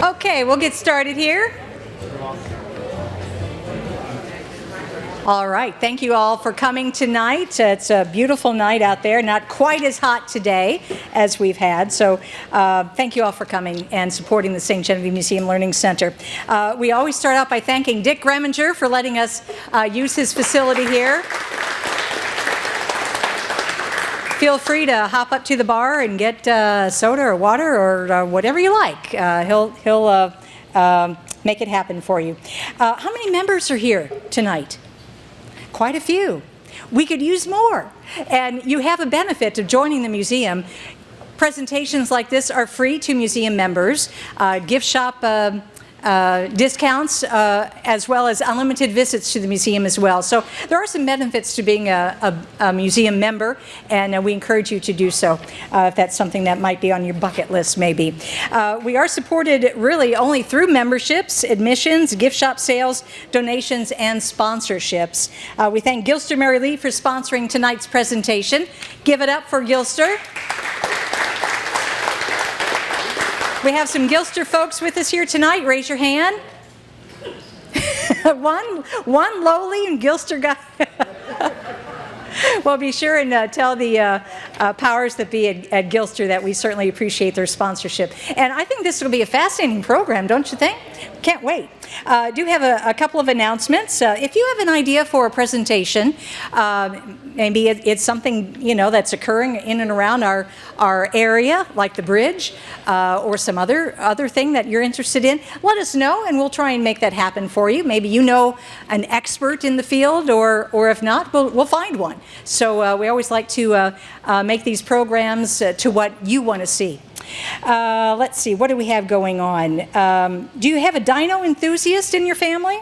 Okay, we'll get started here. All right, thank you all for coming tonight. It's a beautiful night out there, not quite as hot today as we've had, so thank you all for coming and supporting the St. Genevieve Museum Learning Center. We always start out by thanking Dick Greminger for letting us use his facility here. Feel free to hop up to the bar and get soda or water or whatever you like. He'll make it happen for you. How many members are here tonight? Quite a few. We could use more. And you have a benefit of joining the museum. Presentations like this are free to museum members. Gift shop discounts, as well as unlimited visits to the museum as well. So there are some benefits to being a museum member, and we encourage you to do so if that's something that might be on your bucket list maybe. We are supported really only through memberships, admissions, gift shop sales, donations, and sponsorships. We thank Gilster Mary Lee for sponsoring tonight's presentation. Give it up for Gilster. We have some Gilster folks with us here tonight. Raise your hand. one lowly and Gilster guy. Well, be sure and tell the powers that be at Gilster that we certainly appreciate their sponsorship. And I think this will be a fascinating program, don't you think? Can't wait. Do have a couple of announcements. If you have an idea for a presentation, maybe it's something that's occurring in and around our area, like the bridge, or some other thing that you're interested in, let us know, and we'll try and make that happen for you. Maybe you know an expert in the field, or if not, we'll find one. So we always like to make these programs to what you want to see. Let's see, what do we have going on? Do you have a dino enthusiast in your family?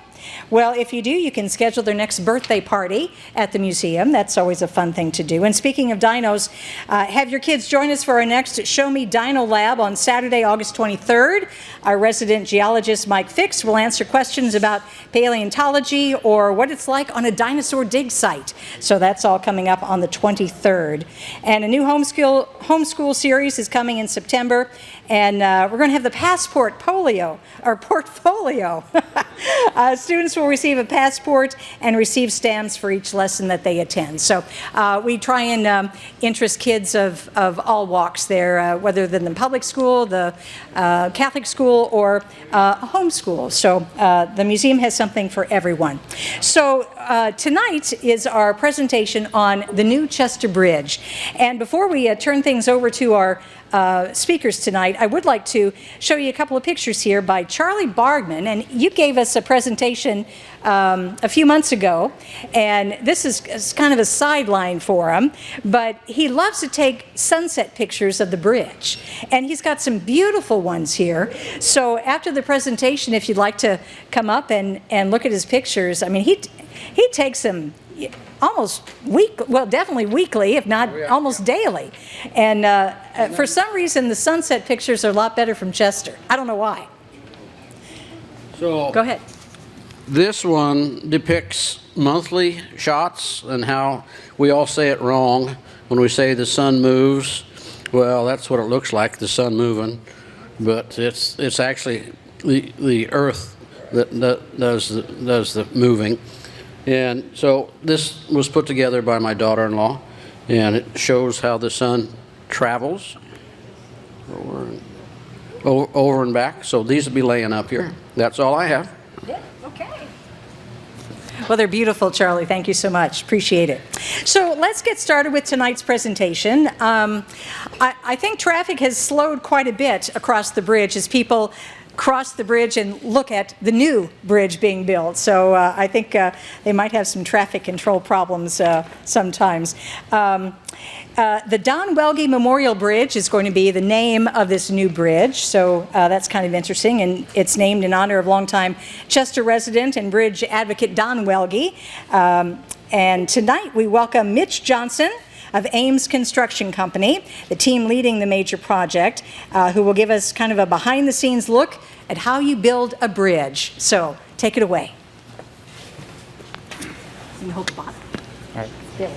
Well, if you do, you can schedule their next birthday party at the museum. That's always a fun thing to do. And speaking of dinos, have your kids join us for our next Show Me Dino Lab on Saturday, August 23rd. Our resident geologist, Mike Fix, will answer questions about paleontology or what it's like on a dinosaur dig site. So that's all coming up on the 23rd. And a new homeschool series is coming in September. And we're going to have the portfolio. Students will receive a passport and receive stamps for each lesson that they attend. So we try and interest kids of all walks there, whether they're in the public school, the Catholic school, or homeschool. So the museum has something for everyone. So tonight is our presentation on the new Chester Bridge. And before we turn things over to our speakers tonight, I would like to show you a couple of pictures here by Charlie Bargman, and you gave us a presentation a few months ago, and this is kind of a sideline for him, but he loves to take sunset pictures of the bridge, and he's got some beautiful ones here. So after the presentation, if you'd like to come up and look at his pictures, I mean, he takes them almost definitely weekly, if not almost daily. And for some reason, the sunset pictures are a lot better from Chester. I don't know why. So go ahead. This one depicts monthly shots and how we all say it wrong when we say the sun moves. Well, that's what it looks like, the sun moving, but it's actually the earth that does the moving. And so this was put together by my daughter-in-law, and it shows how the sun travels over and back. So these will be laying up here. That's all I have. Yeah, okay. Well, they're beautiful, Charlie. Thank you so much. Appreciate it. So let's get started with tonight's presentation. I think traffic has slowed quite a bit across the bridge as people cross the bridge and look at the new bridge being built. So I think they might have some traffic control problems sometimes. The Don Welge Memorial Bridge is going to be the name of this new bridge, so that's kind of interesting, and it's named in honor of longtime Chester resident and bridge advocate Don Welge. And tonight we welcome Mitch Johnson of Ames Construction Company, the team leading the major project, who will give us kind of a behind-the-scenes look at how you build a bridge. So take it away. You hold the bottom. All right.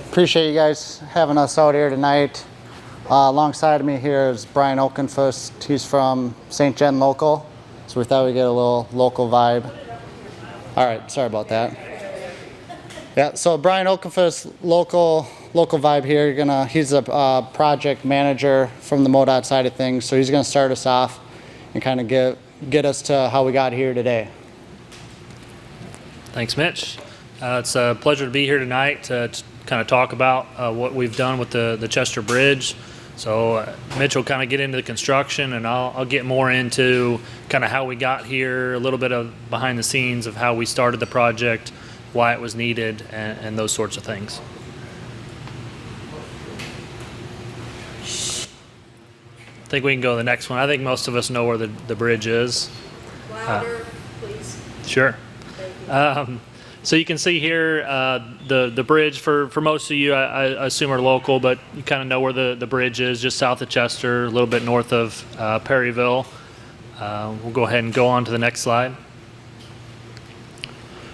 Appreciate you guys having us out here tonight. Alongside of me here is Brian Okenfuss. He's from St. Gen Local. So we thought we'd get a little local vibe. All right, sorry about that. Yeah, so Brian Okenfuss, local vibe here. He's a project manager from the MoDOT side of things, so he's gonna start us off and kind of get us to how we got here today. Thanks, Mitch. It's a pleasure to be here tonight to kind of talk about what we've done with the Chester Bridge. So Mitch will kind of get into the construction, and I'll get more into kind of how we got here, a little bit of behind the scenes of how we started the project, why it was needed, and those sorts of things. I think we can go to the next one. I think most of us know where the bridge is. Louder, please. Sure. So you can see here the bridge for most of you, I assume are local, but you kind of know where the bridge is, just south of Chester, a little bit north of Perryville. We'll go ahead and go on to the next slide.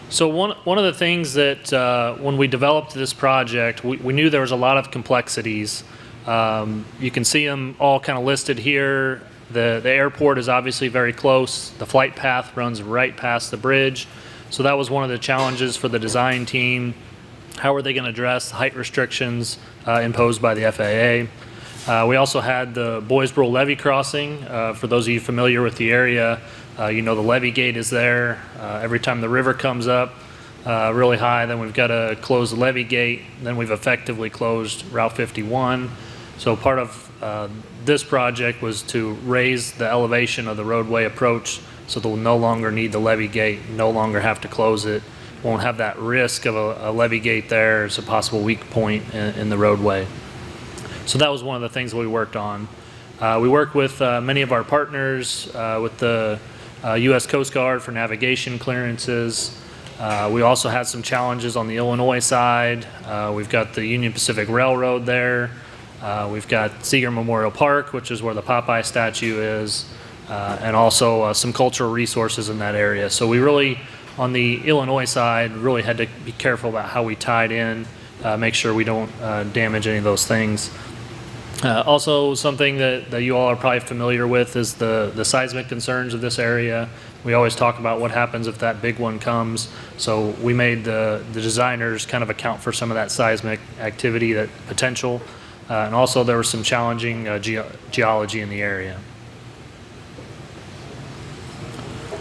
So one of the things that when we developed this project, we knew there was a lot of complexities. You can see them all kind of listed here. The airport is obviously very close. The flight path runs right past the bridge. So that was one of the challenges for the design team. How are they going to address height restrictions imposed by the FAA? We also had the Boysboro levee crossing. For those of you familiar with the area, you know the levee gate is there. Every time the river comes up really high, then we've got to close the levee gate. Then we've effectively closed Route 51. So part of this project was to raise the elevation of the roadway approach so they'll no longer need the levee gate, no longer have to close it, won't have that risk of a levee gate there as a possible weak point in the roadway. So that was one of the things we worked on. We worked with many of our partners, with the U.S. Coast Guard for navigation clearances. We also had some challenges on the Illinois side. We've got the Union Pacific Railroad there. We've got Seeger Memorial Park, which is where the Popeye statue is, and also some cultural resources in that area. So we really, on the Illinois side, really had to be careful about how we tied in, make sure we don't damage any of those things. Also, something that you all are probably familiar with is the seismic concerns of this area. We always talk about what happens if that big one comes. So we made the designers kind of account for some of that seismic activity, that potential. And also there was some challenging geology in the area.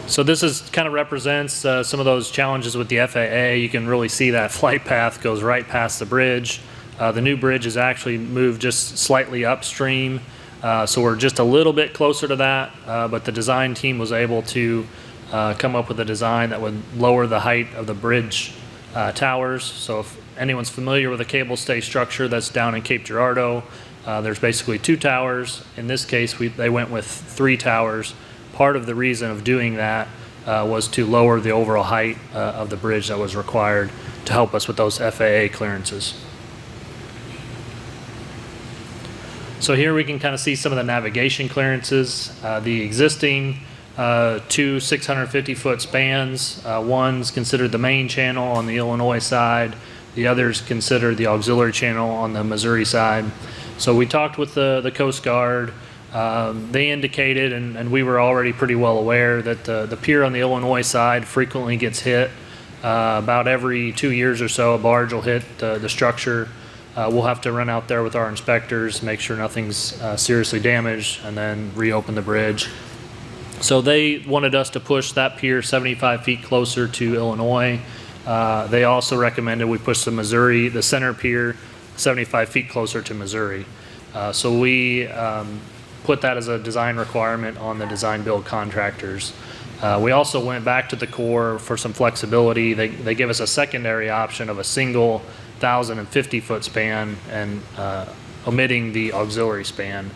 So this is kind of represents some of those challenges with the FAA. You can really see that flight path goes right past the bridge. The new bridge is actually moved just slightly upstream, so we're just a little bit closer to that, but the design team was able to come up with a design that would lower the height of the bridge towers. So if anyone's familiar with a cable stay structure that's down in Cape Girardeau, there's basically 2 towers. In this case, they went with 3 towers. Part of the reason of doing that was to lower the overall height of the bridge that was required to help us with those FAA clearances. So here we can kind of see some of the navigation clearances. The existing 2 650-foot spans, one's considered the main channel on the Illinois side, the other's considered the auxiliary channel on the Missouri side. So we talked with the Coast Guard. They indicated, and we were already pretty well aware, that the pier on the Illinois side frequently gets hit. About every 2 years or so, a barge will hit the structure. We'll have to run out there with our inspectors, make sure nothing's seriously damaged, and then reopen the bridge. So they wanted us to push that pier 75 feet closer to Illinois. They also recommended we push the center pier 75 feet closer to Missouri. So we put that as a design requirement on the design build contractors. We also went back to the Corps for some flexibility. They give us a secondary option of a single 1,050-foot span and omitting the auxiliary span.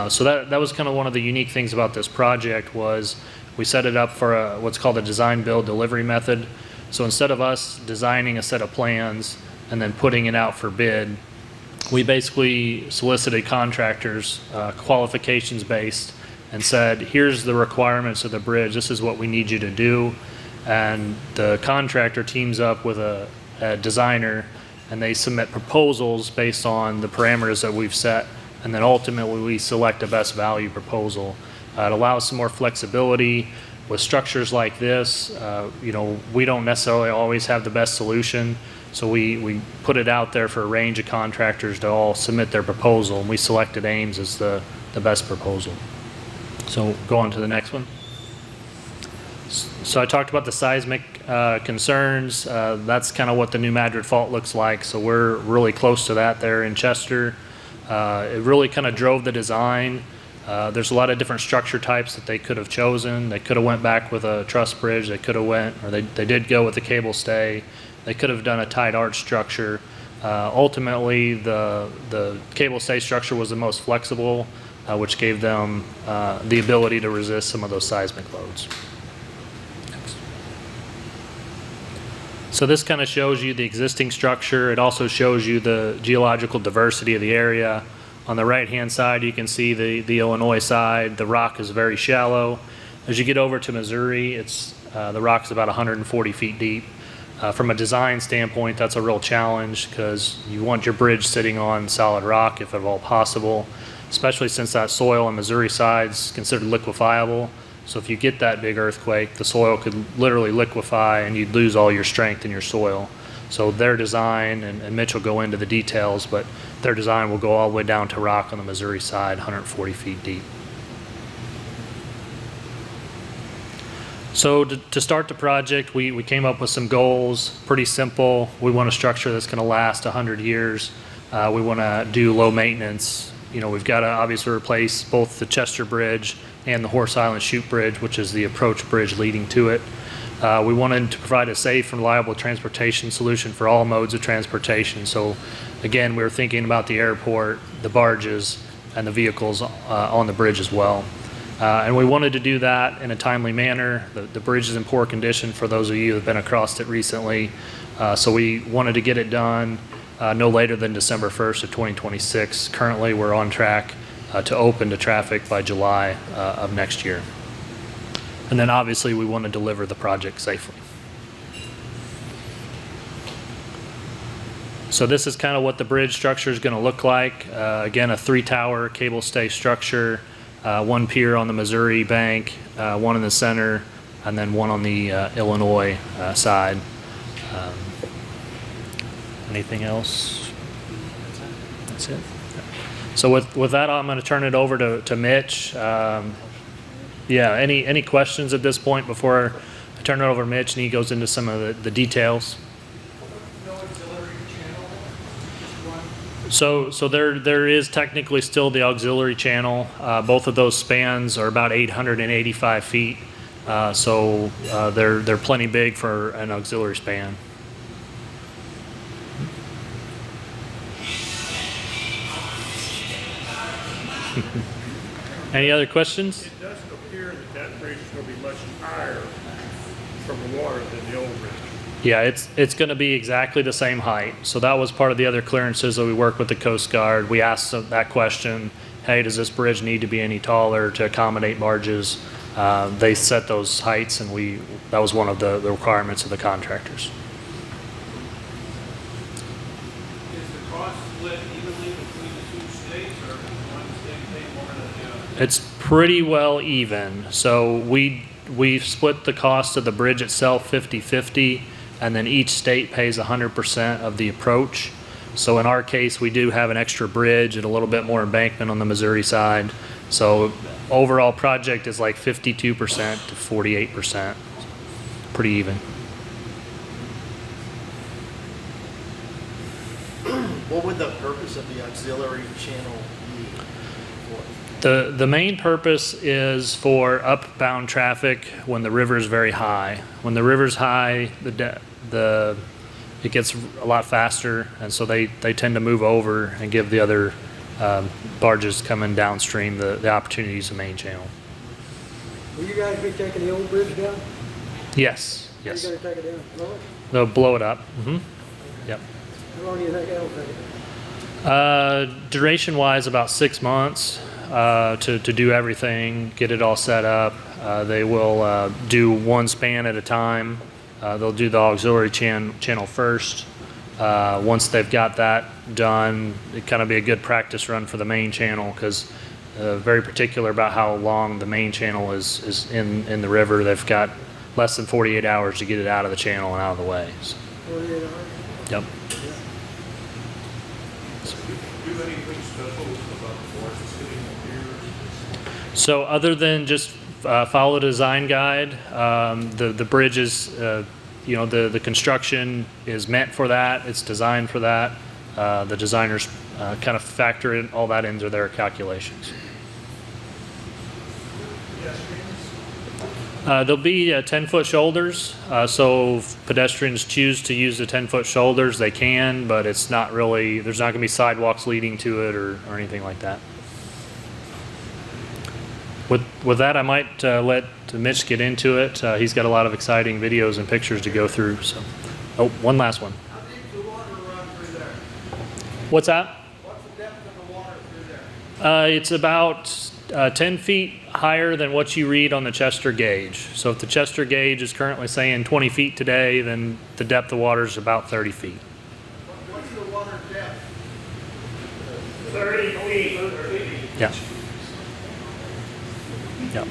So that was kind of one of the unique things about this project was we set it up for what's called a design build delivery method. So instead of us designing a set of plans and then putting it out for bid, we basically solicited contractors, qualifications based, and said, here's the requirements of the bridge, this is what we need you to do. And the contractor teams up with a designer, and they submit proposals based on the parameters that we've set, and then ultimately we select a best value proposal. It allows some more flexibility. With structures like this, we don't necessarily always have the best solution. So we put it out there for a range of contractors to all submit their proposal, and we selected Ames as the best proposal. So go on to the next one. So I talked about the seismic concerns. That's kind of what the New Madrid Fault looks like. So we're really close to that there in Chester. It really kind of drove the design. There's a lot of different structure types that they could have chosen. They could have went back with a truss bridge. They could have they did go with the cable stay. They could have done a tight arch structure. Ultimately, the cable stay structure was the most flexible, which gave them the ability to resist some of those seismic loads. Next. So this kind of shows you the existing structure. It also shows you the geological diversity of the area. On the right-hand side, you can see the Illinois side. The rock is very shallow. As you get over to Missouri, the rock is about 140 feet deep. From a design standpoint, that's a real challenge because you want your bridge sitting on solid rock if at all possible, especially since that soil on Missouri side is considered liquefiable. So if you get that big earthquake, the soil could literally liquefy and you'd lose all your strength in your soil. So their design, and Mitch will go into the details, but their design will go all the way down to rock on the Missouri side, 140 feet deep. So to start the project, we came up with some goals, pretty simple. We want a structure that's going to last 100 years. We want to do low maintenance. We've got to obviously replace both the Chester Bridge and the Horse Island Chute Bridge, which is the approach bridge leading to it. We wanted to provide a safe and reliable transportation solution for all modes of transportation. So again, we were thinking about the airport, the barges, and the vehicles on the bridge as well. And we wanted to do that in a timely manner. The bridge is in poor condition for those of you who have been across it recently. So we wanted to get it done no later than December 1st of 2026. Currently, we're on track to open to traffic by July of next year. And then obviously we want to deliver the project safely. So this is kind of what the bridge structure is going to look like. Again, a 3-tower cable stay structure, 1 pier on the Missouri bank, 1 in the center, and then 1 on the Illinois side. Anything else? That's it. So with that, I'm going to turn it over to Mitch. Yeah, any questions at this point before I turn it over to Mitch and he goes into some of the details? So there is technically still the auxiliary channel. Both of those spans are about 885 feet. So they're plenty big for an auxiliary span. Any other questions? It doesn't appear that bridge is going to be much higher from the water than the old bridge. Yeah, it's going to be exactly the same height. So that was part of the other clearances that we worked with the Coast Guard. We asked that question, hey, does this bridge need to be any taller to accommodate barges? They set those heights, and that was one of the requirements of the contractors. Is the cost split evenly between the 2 states, or one state paying more than the other? It's pretty well even. So we've split the cost of the bridge itself 50-50, and then each state pays 100% of the approach. So in our case, we do have an extra bridge and a little bit more embankment on the Missouri side. So overall project is like 52% to 48%. Pretty even. What would the purpose of the auxiliary channel be for? The main purpose is for upbound traffic when the river is very high. When the river's high, it gets a lot faster, and so they tend to move over and give the other barges coming downstream the opportunity to use the main channel. Will you guys be taking the old bridge down? Yes. You're gonna take it down, blow it? They'll blow it up. Yep. How long do you think that'll take? Duration-wise, about 6 months to do everything, get it all set up. They will do one span at a time. They'll do the auxiliary channel first, Once they've got that done, it kind of be a good practice run for the main channel, because very particular about how long the main channel is in the river. They've got less than 48 hours to get it out of the channel and out of the way. So, 48 hours. yep. Do anything special about the forest sitting up here? So other than just follow the design guide, the bridge is, you know, the construction is meant for that. It's designed for that. The designers kind of factor in all that into their calculations. There'll be 10-foot shoulders, so if pedestrians choose to use the 10-foot shoulders, they can, but it's not really, there's not going to be sidewalks leading to it or anything like that. With that, I might let Mitch get into it. He's got a lot of exciting videos and pictures to go through. So, oh, one last one. How deep the water run through there? What's that? What's the depth of the water through there? It's about 10 feet higher than what you read on the Chester gauge. So if the Chester gauge is currently saying 20 feet today, then the depth of water is about 30 feet. What's the water depth? 30 feet. 30 feet. Yeah. Yeah.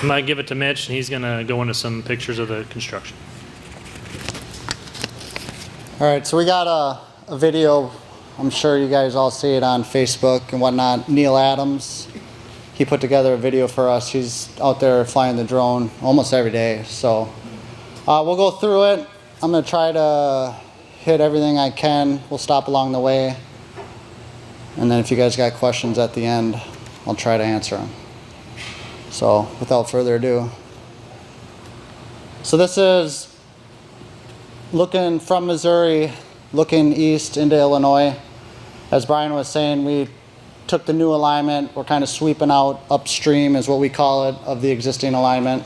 I might give it to Mitch, and he's going to go into some pictures of the construction. All right, so we got a video. I'm sure you guys all see it on Facebook and whatnot. Neil Adams, he put together a video for us. He's out there flying the drone almost every day. So we'll go through it. I'm going to try to hit everything I can. We'll stop along the way. And then if you guys got questions at the end, I'll try to answer them. So without further ado. So this is looking from Missouri, looking east into Illinois. As Brian was saying, we took the new alignment. We're kind of sweeping out upstream is what we call it of the existing alignment.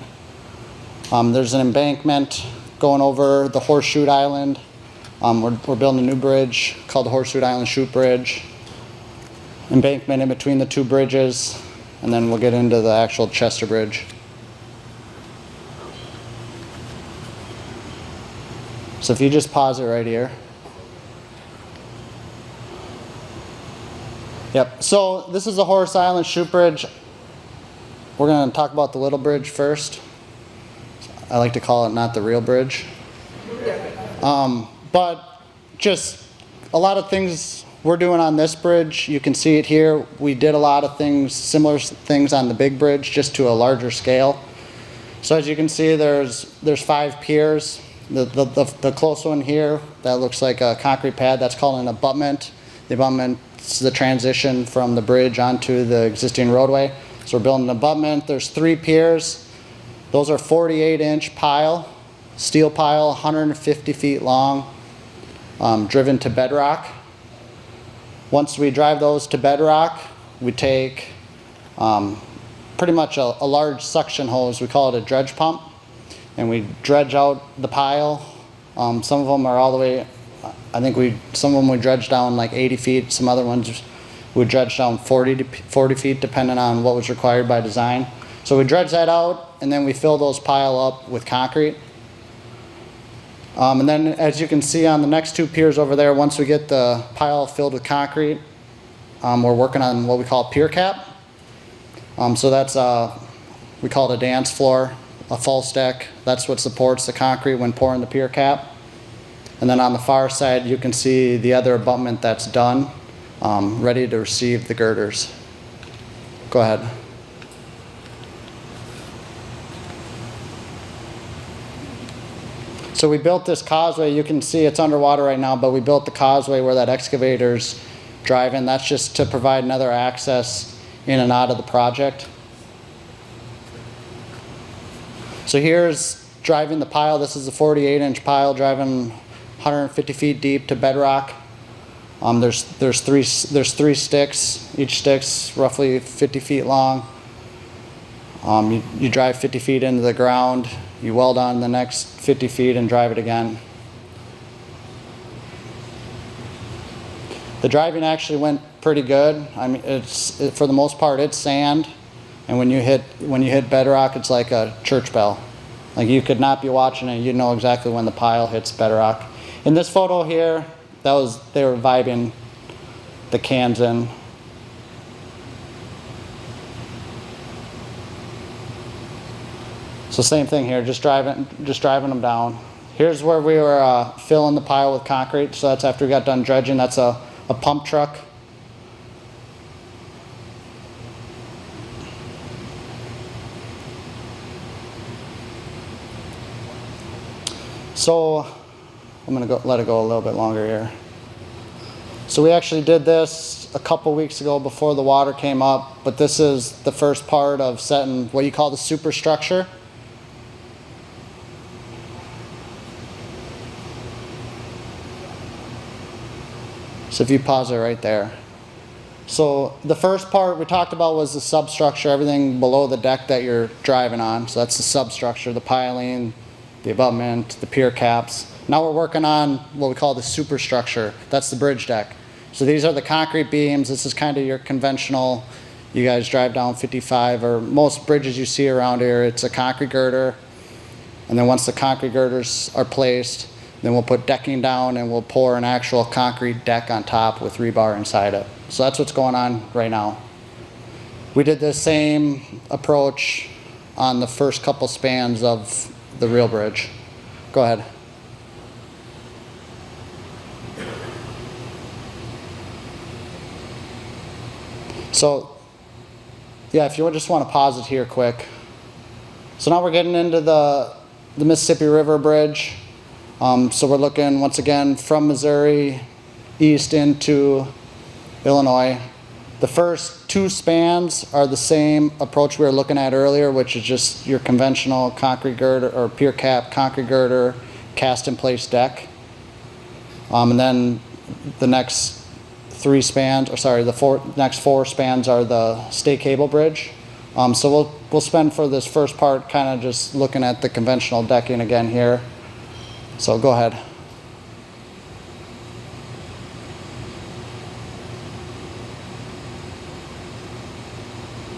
There's an embankment going over the Horseshoe Island. We're building a new bridge called the Horseshoe Island Chute Bridge. Embankment in between the two bridges, and then we'll get into the actual Chester Bridge. So if you just pause it right here. Yep, so this is the Horace Island Chute Bridge. We're going to talk about the little bridge first. I like to call it not the real bridge. But just a lot of things we're doing on this bridge. You can see it here. We did a lot of things, similar things on the big bridge, just to a larger scale. So as you can see, there's 5 piers. The close one here, that looks like a concrete pad, that's called an abutment. The abutment's the transition from the bridge onto the existing roadway. So we're building an abutment. There's 3 piers. Those are 48-inch pile, steel pile, 150 feet long, driven to bedrock. Once we drive those to bedrock, we take pretty much a large suction hose. We call it a dredge pump. And we dredge out the pile. Some of them are all the way, I think some of them we dredge down like 80 feet. Some other ones we dredge down 40 feet depending on what was required by design. So we dredge that out and then we fill those pile up with concrete. And then as you can see on the next 2 piers over there, once we get the pile filled with concrete, we're working on what we call pier cap. So that's, we call it a dance floor. A false deck, that's what supports the concrete when pouring the pier cap. And then on the far side, you can see the other abutment that's done, ready to receive the girders. Go ahead. So we built this causeway. You can see it's underwater right now, but we built the causeway where that excavator's driving. That's just to provide another access in and out of the project. So here's driving the pile. This is a 48-inch pile driving 150 feet deep to bedrock. There's three sticks. Each stick's roughly 50 feet long. You drive 50 feet into the ground. You weld on the next 50 feet and drive it again. The driving actually went pretty good. I mean, for the most part, it's sand. And when you hit bedrock, it's like a church bell. Like you could not be watching it, you'd know exactly when the pile hits bedrock. In this photo here, they were vibing the cans in. So same thing here, just driving them down. Here's where we were filling the pile with concrete. So that's after we got done dredging. That's a pump truck. So I'm gonna let it go a little bit longer here. So we actually did this a couple weeks ago before the water came up, but this is the first part of setting what you call the superstructure. So if you pause it right there. So the first part we talked about was the substructure, everything below the deck that you're driving on. So that's the substructure, the piling, the abutment, the pier caps. Now we're working on what we call the superstructure. That's the bridge deck. So these are the concrete beams. This is kind of your conventional, you guys drive down 55 or most bridges you see around here, it's a concrete girder. And then once the concrete girders are placed, then we'll put decking down and we'll pour an actual concrete deck on top with rebar inside it. So that's what's going on right now. We did the same approach on the first couple spans of the real bridge. Go ahead. So, yeah, if you just want to pause it here quick. So now we're getting into the Mississippi River Bridge. So we're looking, once again, from Missouri east into Illinois. The first two spans are the same approach we were looking at earlier, which is just your conventional concrete girder or pier cap, concrete girder, cast in place deck. And then the next three spans, or sorry, the next four spans are the stay cable bridge. So we'll spend for this first part kind of just looking at the conventional decking again here. So go ahead.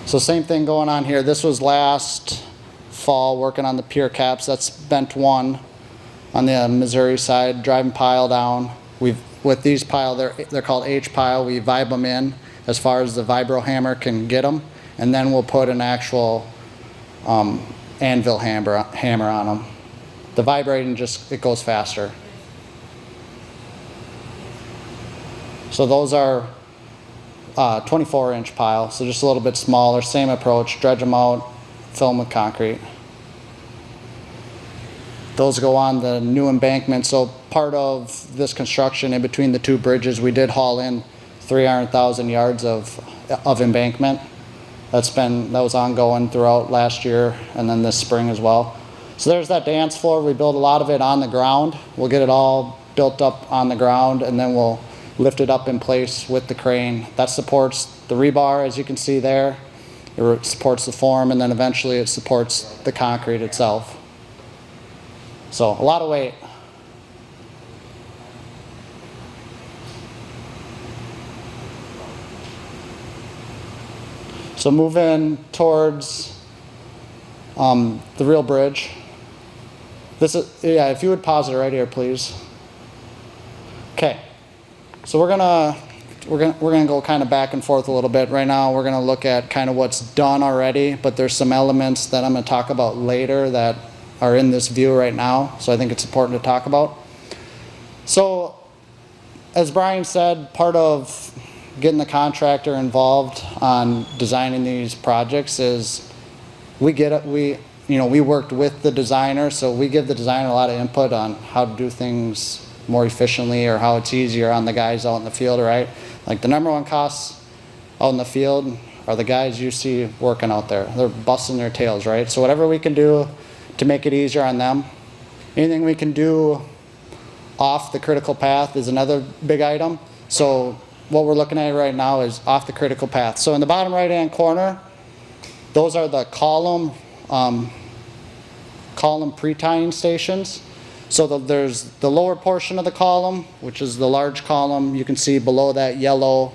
So same thing going on here. This was last fall working on the pier caps. That's bent one on the Missouri side, driving pile down. With these pile, they're called H pile. We vibe them in as far as the vibro hammer can get them, and then we'll put an actual anvil hammer on them. The vibrating it goes faster. So those are 24-inch pile, so just a little bit smaller, same approach, dredge them out, fill them with concrete. Those go on the new embankment. So part of this construction in between the two bridges, we did haul in 300,000 yards of embankment. That was ongoing throughout last year and then this spring as well. So there's that dance floor. We build a lot of it on the ground. We'll get it all built up on the ground and then we'll lift it up in place with the crane. That supports the rebar, as you can see there. It supports the form, and then eventually it supports the concrete itself. So a lot of weight. So moving towards the real bridge. If you would pause it right here, please. Okay. So we're gonna go kind of back and forth a little bit. Right now we're gonna look at kind of what's done already, but there's some elements that I'm gonna talk about later that are in this view right now. So I think it's important to talk about. So as Brian said, part of getting the contractor involved on designing these projects is we worked with the designer, so we give the designer a lot of input on how to do things more efficiently or how it's easier on the guys out in the field, right? Like the number one costs out in the field are the guys you see working out there. They're busting their tails, right? So whatever we can do to make it easier on them. Anything we can do off the critical path is another big item. So what we're looking at right now is off the critical path. So in the bottom right-hand corner, those are the column pre-tying stations. So there's the lower portion of the column, which is the large column. You can see below that yellow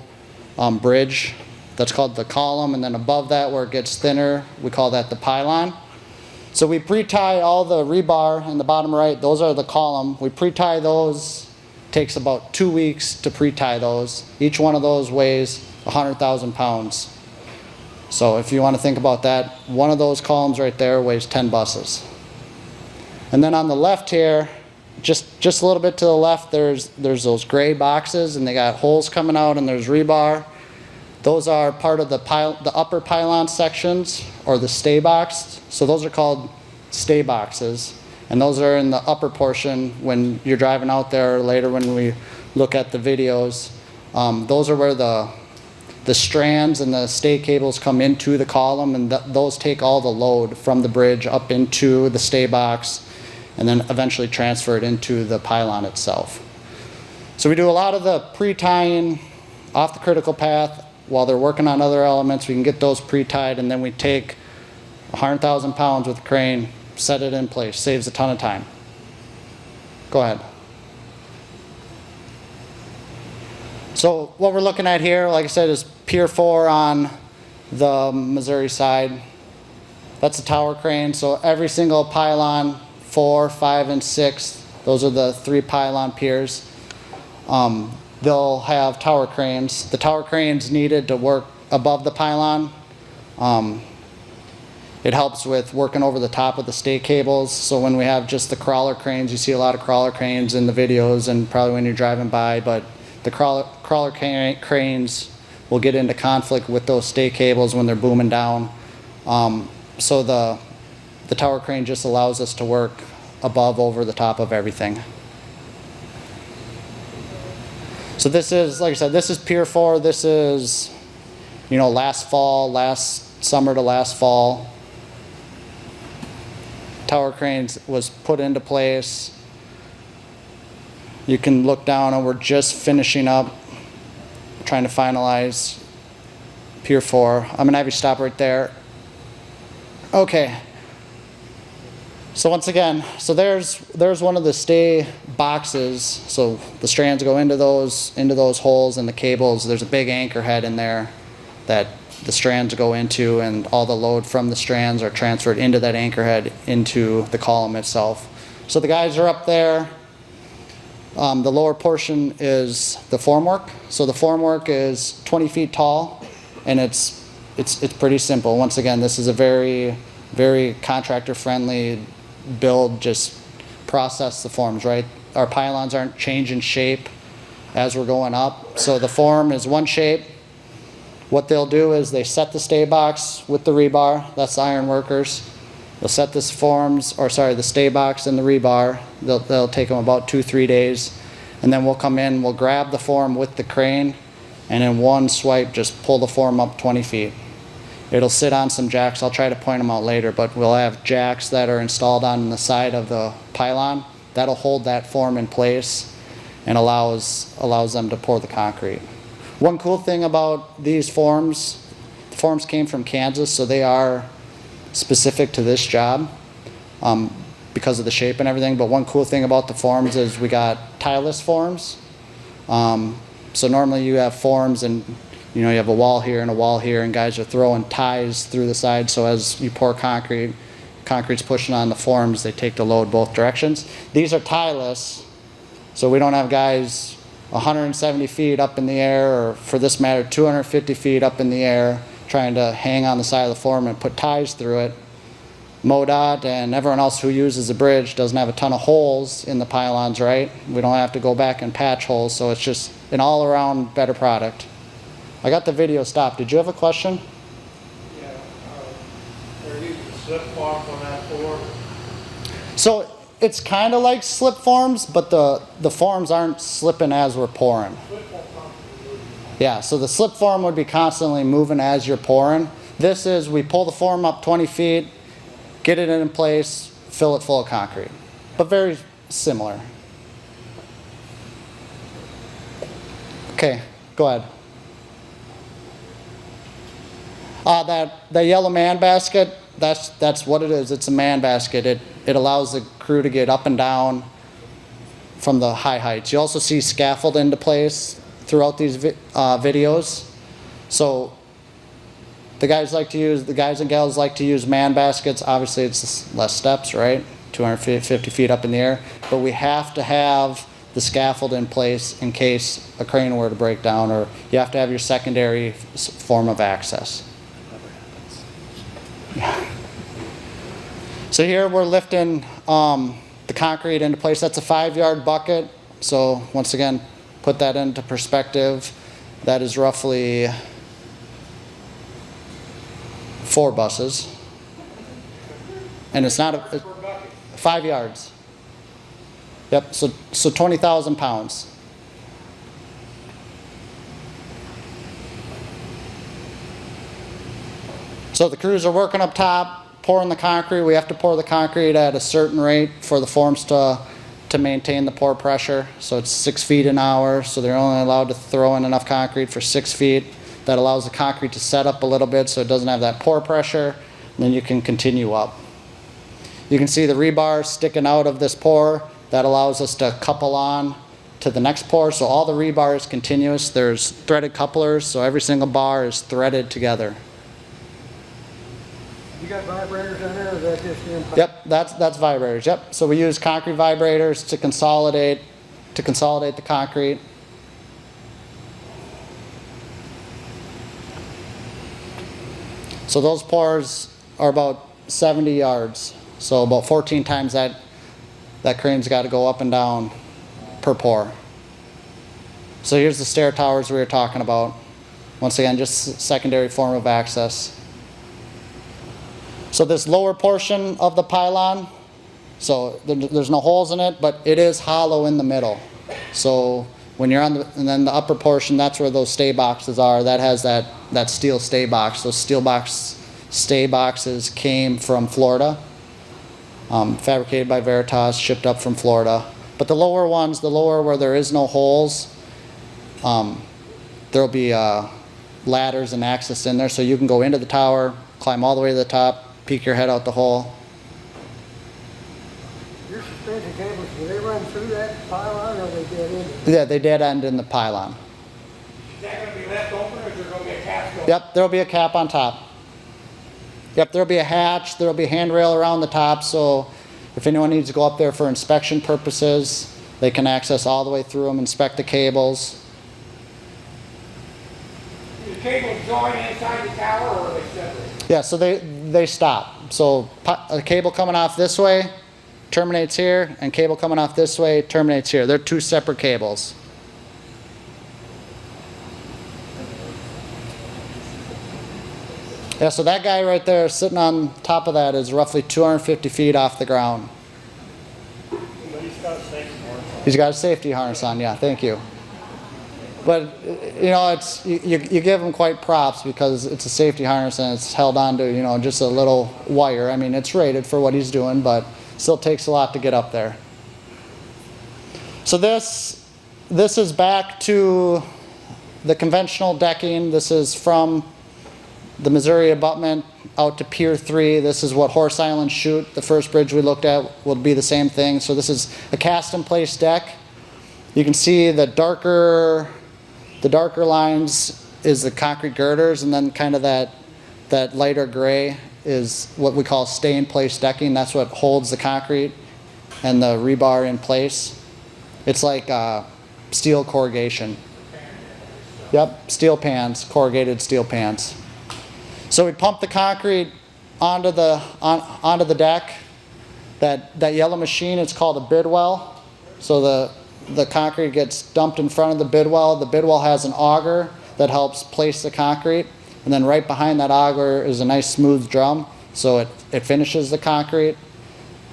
bridge. That's called the column. And then above that, where it gets thinner, we call that the pylon. So we pre-tie all the rebar in the bottom right. Those are the column. We pre-tie those. Takes about 2 weeks to pre-tie those. Each one of those weighs 100,000 pounds. So if you want to think about that, one of those columns right there weighs 10 buses. And then on the left here, just a little bit to the left, there's those gray boxes, and they got holes coming out, and there's rebar. Those are part of the upper pylon sections, or the stay box. So those are called stay boxes. And those are in the upper portion when you're driving out there, or later when we look at the videos. Those are where the strands and the stay cables come into the column, and those take all the load from the bridge up into the stay box, and then eventually transfer it into the pylon itself. So we do a lot of the pre-tying off the critical path. While they're working on other elements, we can get those pre-tied, and then we take 100,000 pounds with a crane, set it in place, saves a ton of time. Go ahead. So what we're looking at here, like I said, is Pier 4 on the Missouri side. That's a tower crane, so every single pylon, 4, 5, and 6, those are the 3 pylon piers. They'll have tower cranes. The tower crane's needed to work above the pylon. It helps with working over the top of the stay cables. So when we have just the crawler cranes, you see a lot of crawler cranes in the videos and probably when you're driving by, but the crawler cranes will get into conflict with those stay cables when they're booming down. So the tower crane just allows us to work above, over the top of everything. So this is, like I said, this is Pier 4. This is, last summer to last fall. Tower cranes was put into place. You can look down, and we're just finishing up, trying to finalize Pier 4. I'm gonna have you stop right there. Okay. So once again, so there's one of the stay boxes. So the strands go into those holes, and the cables, there's a big anchor head in there that the strands go into, and all the load from the strands are transferred into that anchor head into the column itself. So the guys are up there. The lower portion is the formwork. So the formwork is 20 feet tall, and it's pretty simple. Once again, this is a very, very contractor friendly build. Just process the forms, right? Our pylons aren't changing shape as we're going up. So the form is one shape. What they'll do is they set the stay box with the rebar. That's the iron workers. They'll set the stay box and the rebar. They'll take them about 2-3 days. And then we'll come in, we'll grab the form with the crane, and in one swipe just pull the form up 20 feet. It'll sit on some jacks. I'll try to point them out later, but we'll have jacks that are installed on the side of the pylon. That'll hold that form in place and allows them to pour the concrete. One cool thing about these forms, the forms came from Kansas, so they are specific to this job because of the shape and everything. But one cool thing about the forms is we got tieless forms. So normally you have forms and you have a wall here and a wall here, and guys are throwing ties through the side, so as you pour concrete's pushing on the forms, they take the load both directions. These are tieless, so we don't have guys 170 feet up in the air, or for this matter 250 feet up in the air, trying to hang on the side of the form and put ties through it. MoDOT and everyone else who uses the bridge doesn't have a ton of holes in the pylons, right? We don't have to go back and patch holes, so it's just an all-around better product. I got the video stopped. Did you have a question? Yeah, they're using slip forms on that floor. So it's kind of like slip forms, but the forms aren't slipping as we're pouring. Yeah, so the slip form would be constantly moving as you're pouring. This is, we pull the form up 20 feet, get it in place, fill it full of concrete. But very similar. Okay, go ahead. That yellow man basket, that's what it is. It's a man basket. It allows the crew to get up and down from the high heights. You also see scaffold into place throughout these videos. So The guys and gals like to use man baskets. Obviously, it's less steps, right? 250 feet up in the air. But we have to have the scaffold in place in case a crane were to break down, or you have to have your secondary form of access. So here we're lifting the concrete into place. That's a 5-yard bucket. So once again, put that into perspective. That is roughly 4 buses. And it's not 5 yards. Yep, so 20,000 pounds. So the crews are working up top, pouring the concrete. We have to pour the concrete at a certain rate for the forms to maintain the pour pressure. So it's 6 feet an hour, so they're only allowed to throw in enough concrete for 6 feet. That allows the concrete to set up a little bit so it doesn't have that pour pressure, and then you can continue up. You can see the rebar sticking out of this pour. That allows us to couple on to the next pour. So all the rebar is continuous. There's threaded couplers, so every single bar is threaded together. You got vibrators in there, or is that just the impact? Yep, that's vibrators. Yep. So we use concrete vibrators to consolidate the concrete. So those pours are about 70 yards. So about 14 times that crane's got to go up and down per pour. So here's the stair towers we were talking about. Once again, just secondary form of access. So this lower portion of the pylon, so there's no holes in it, but it is hollow in the middle. So when you're and then the upper portion, that's where those stay boxes are. That has that steel stay box. Those stay boxes came from Florida, fabricated by Veritas, shipped up from Florida. But the lower ones, the lower where there is no holes, there'll be ladders and access in there, so you can go into the tower, climb all the way to the top, peek your head out the hole. Your suspension cables, do they run through that pylon, or they dead end? Yeah, they dead end in the pylon. Is that gonna be left open, or is there gonna be a cap still? Yep, there'll be a cap on top. Yep, there'll be a hatch, there'll be a handrail around the top, so if anyone needs to go up there for inspection purposes, they can access all the way through them, inspect the cables. Do the cables join inside the tower, or are they separate? Yeah, so they stop. So a cable coming off this way terminates here, and cable coming off this way terminates here. They're 2 separate cables. Yeah, so that guy right there sitting on top of that is roughly 250 feet off the ground. But he's got a safety harness. He's got a safety harness on, yeah, thank you. But, you know, it's you give him quite props because it's a safety harness and it's held on to, you know, just a little wire. I mean, it's rated for what he's doing, but still takes a lot to get up there. So this is back to the conventional decking. This is from the Missouri abutment out to Pier 3. This is what Horse Island Chute, the first bridge we looked at, will be the same thing. So this is a cast-in-place deck. You can see the darker lines is the concrete girders, and then kind of that lighter gray is what we call stay-in-place decking. That's what holds the concrete and the rebar in place. It's like steel corrugation. Yep, steel pans, corrugated steel pans. So we pump the concrete onto the deck. That yellow machine, it's called a bid well. So the concrete gets dumped in front of the bid well. The bid well has an auger that helps place the concrete, and then right behind that auger is a nice smooth drum. So it finishes the concrete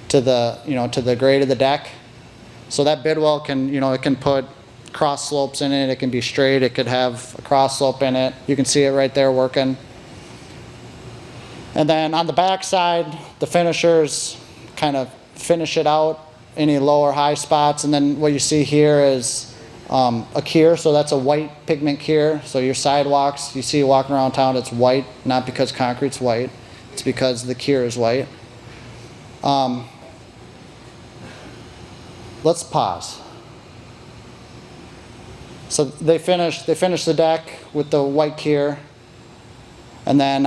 to the grade of the deck. So that bid well it can put cross slopes in it. It can be straight. It could have a cross slope in it. You can see it right there working. And then on the back side, the finishers kind of finish it out, any low or high spots. And then what you see here is a cure. So that's a white pigment cure. So your sidewalks, you see walking around town, it's white, not because concrete's white. It's because the cure is white. Let's pause. So they finish the deck with the white cure. And then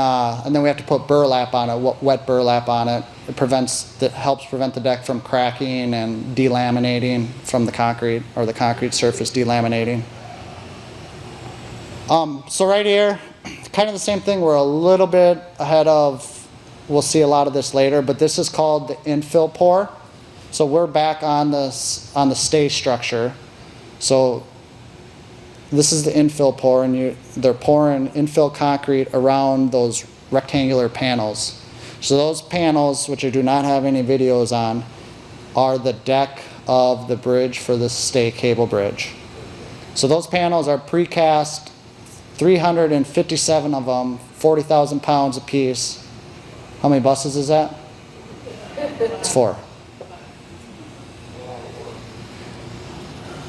we have to put burlap on it, wet burlap on it. It helps prevent the deck from cracking and delaminating from the concrete, or the concrete surface delaminating. So right here, kind of the same thing. We're a little bit ahead of, we'll see a lot of this later, but this is called the infill pour. So we're back on the stay structure. So this is the infill pour, and they're pouring infill concrete around those rectangular panels. So those panels, which I do not have any videos on, are the deck of the bridge for the stay cable bridge. So those panels are precast, 357 of them, 40,000 pounds a piece. How many buses is that? It's 4.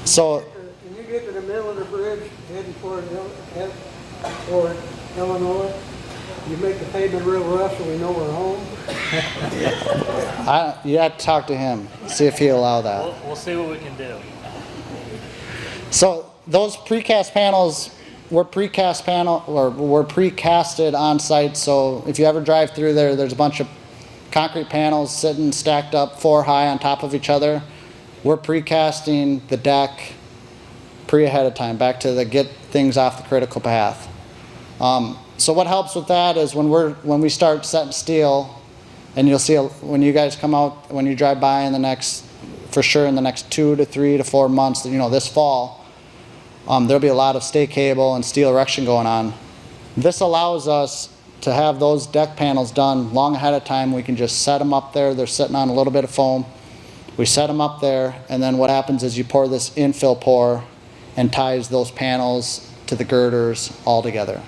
So When you get to the middle of the bridge, heading toward Illinois, you make the pavement real rough so we know we're home. you have to talk to him, see if he'll allow that. We'll see what we can do. So those precast panels were precasted on site. So if you ever drive through there, there's a bunch of concrete panels sitting stacked up 4 high on top of each other. We're precasting the deck ahead of time, back to the get things off the critical path. So what helps with that is when we start setting steel, and you'll see when you guys come out, when you drive by in the next 2 to 3 to 4 months, this fall, there'll be a lot of stay cable and steel erection going on. This allows us to have those deck panels done long ahead of time. We can just set them up there. They're sitting on a little bit of foam. We set them up there, and then what happens is you pour this infill pour and ties those panels to the girders all together.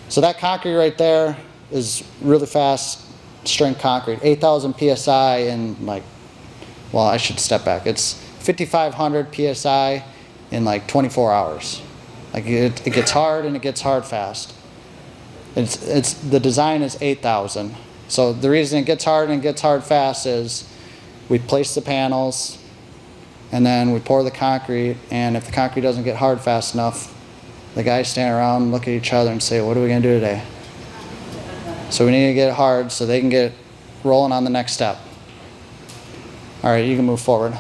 So that concrete right there is really fast strength concrete, 8,000 PSI in I should step back. It's 5,500 PSI in 24 hours. It gets hard, and it gets hard fast. The design is 8,000. So the reason it gets hard and it gets hard fast is we place the panels, and then we pour the concrete, and if the concrete doesn't get hard fast enough, the guys stand around and look at each other and say, what are we going to do today? So we need to get it hard so they can get rolling on the next step. All right, you can move forward. Can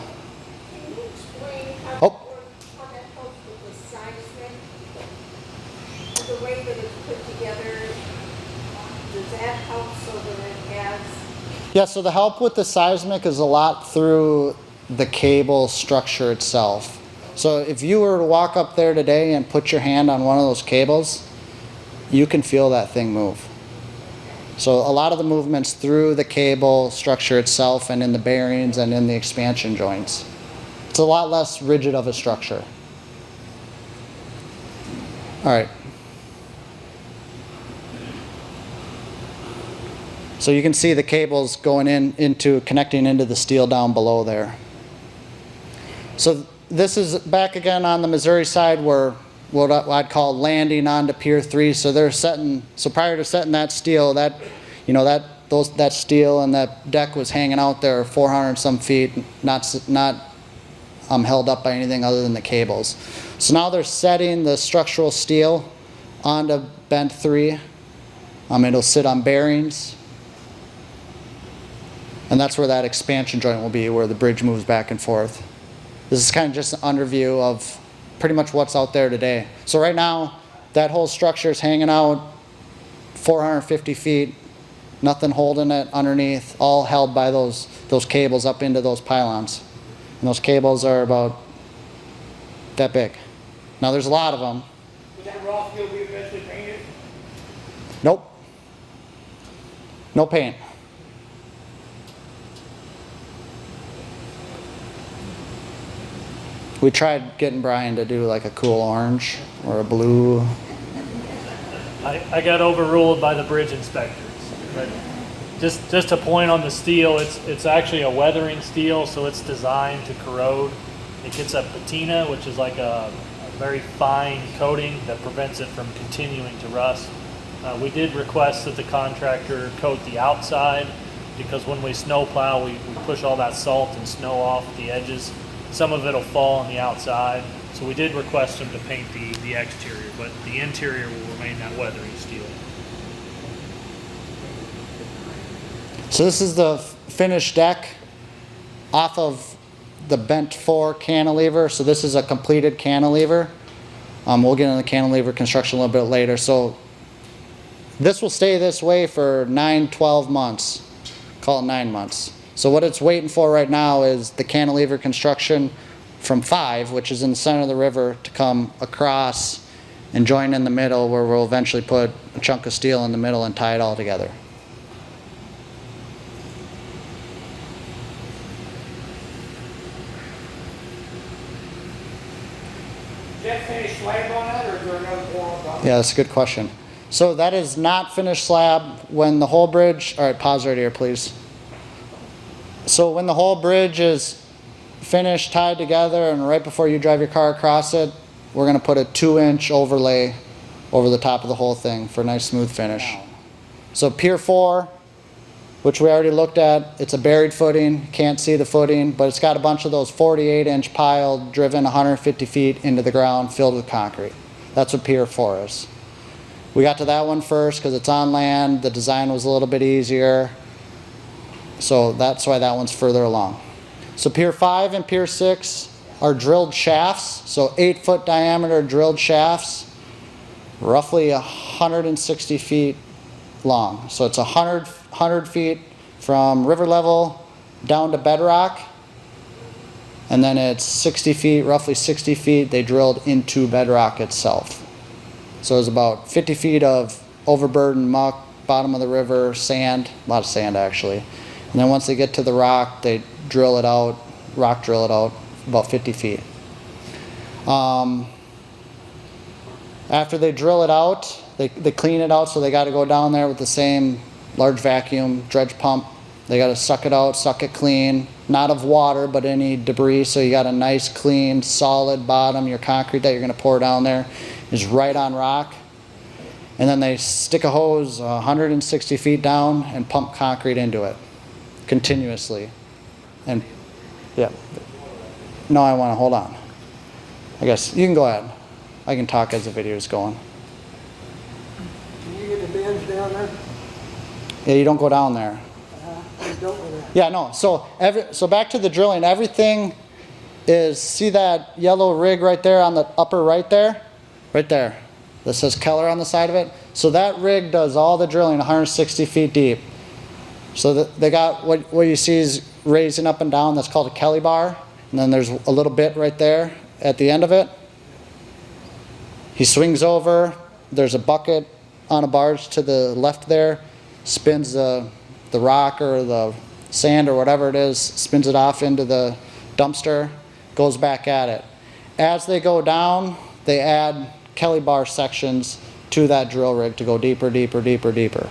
you explain how Oh. that helps with the seismic? The way that it's put together, does that help so that it has? Yeah, so the help with the seismic is a lot through the cable structure itself. So if you were to walk up there today and put your hand on one of those cables, you can feel that thing move. So a lot of the movement's through the cable structure itself and in the bearings and in the expansion joints. It's a lot less rigid of a structure. All right. So you can see the cables going connecting into the steel down below there. So this is back again on the Missouri side where what I'd call landing onto Pier 3. So prior to setting that steel, that steel and that deck was hanging out there 400 some feet, not held up by anything other than the cables. So now they're setting the structural steel onto bent 3. It'll sit on bearings. And that's where that expansion joint will be, where the bridge moves back and forth. This is kind of just an underview of pretty much what's out there today. So right now, that whole structure is hanging out 450 feet, nothing holding it underneath, all held by those cables up into those pylons. And those cables are about that big. Now there's a lot of them. Would that raw steel be eventually painted? Nope. No paint. We tried getting Brian to do like a cool orange or a blue. I got overruled by the bridge inspectors. But just to point on the steel, it's actually a weathering steel, so it's designed to corrode. It gets a patina, which is like a very fine coating that prevents it from continuing to rust. We did request that the contractor coat the outside, because when we snow plow, we push all that salt and snow off the edges. Some of it'll fall on the outside, so we did request them to paint the exterior, but the interior will remain that weathering steel. So this is the finished deck off of the bent 4 cantilever. So this is a completed cantilever. We'll get into the cantilever construction a little bit later. So this will stay this way for 9-12 months. Call it 9 months. So what it's waiting for right now is the cantilever construction from 5, which is in the center of the river, to come across and join in the middle, where we'll eventually put a chunk of steel in the middle and tie it all together. Is that finished slab on that, or is there another wall above? Yeah, that's a good question. So that is not finished slab. When the whole bridge, all right, pause right here, please. So when the whole bridge is finished, tied together, and right before you drive your car across it, we're going to put a 2-inch overlay over the top of the whole thing for a nice smooth finish. So Pier 4, which we already looked at, it's a buried footing, can't see the footing, but it's got a bunch of those 48-inch piled, driven 150 feet into the ground, filled with concrete. That's what Pier 4 is. We got to that one first because it's on land, the design was a little bit easier, so that's why that one's further along. So Pier 5 and Pier 6 are drilled shafts, so 8-foot diameter drilled shafts, roughly 160 feet long. So it's 100 feet from river level down to bedrock, and then it's 60 feet, roughly 60 feet, they drilled into bedrock itself. So it's about 50 feet of overburdened muck, bottom of the river, sand, a lot of sand actually. And then once they get to the rock, they drill it out, rock drill it out, about 50 feet. After they drill it out, they clean it out, so they got to go down there with the same large vacuum dredge pump. They got to suck it out, suck it clean, not of water, but any debris, so you got a nice, clean, solid bottom. Your concrete that you're going to pour down there is right on rock. And then they stick a hose 160 feet down and pump concrete into it continuously. And yeah, no, I want to hold on. I guess you can go ahead. I can talk as the video is going. Can you get the bins down there? Yeah, you don't go down there. You don't with that. Yeah, no. So back to the drilling. Everything is, see that yellow rig right there on the upper right there? Right there. That says Keller on the side of it. So that rig does all the drilling 160 feet deep. So they got what you see is raising up and down. That's called a Kelly bar. And then there's a little bit right there at the end of it. He swings over. There's a bucket on a barge to the left there. Spins the rock or the sand or whatever it is, spins it off into the dumpster, goes back at it. As they go down, they add Kelly bar sections to that drill rig to go deeper, deeper, deeper, deeper.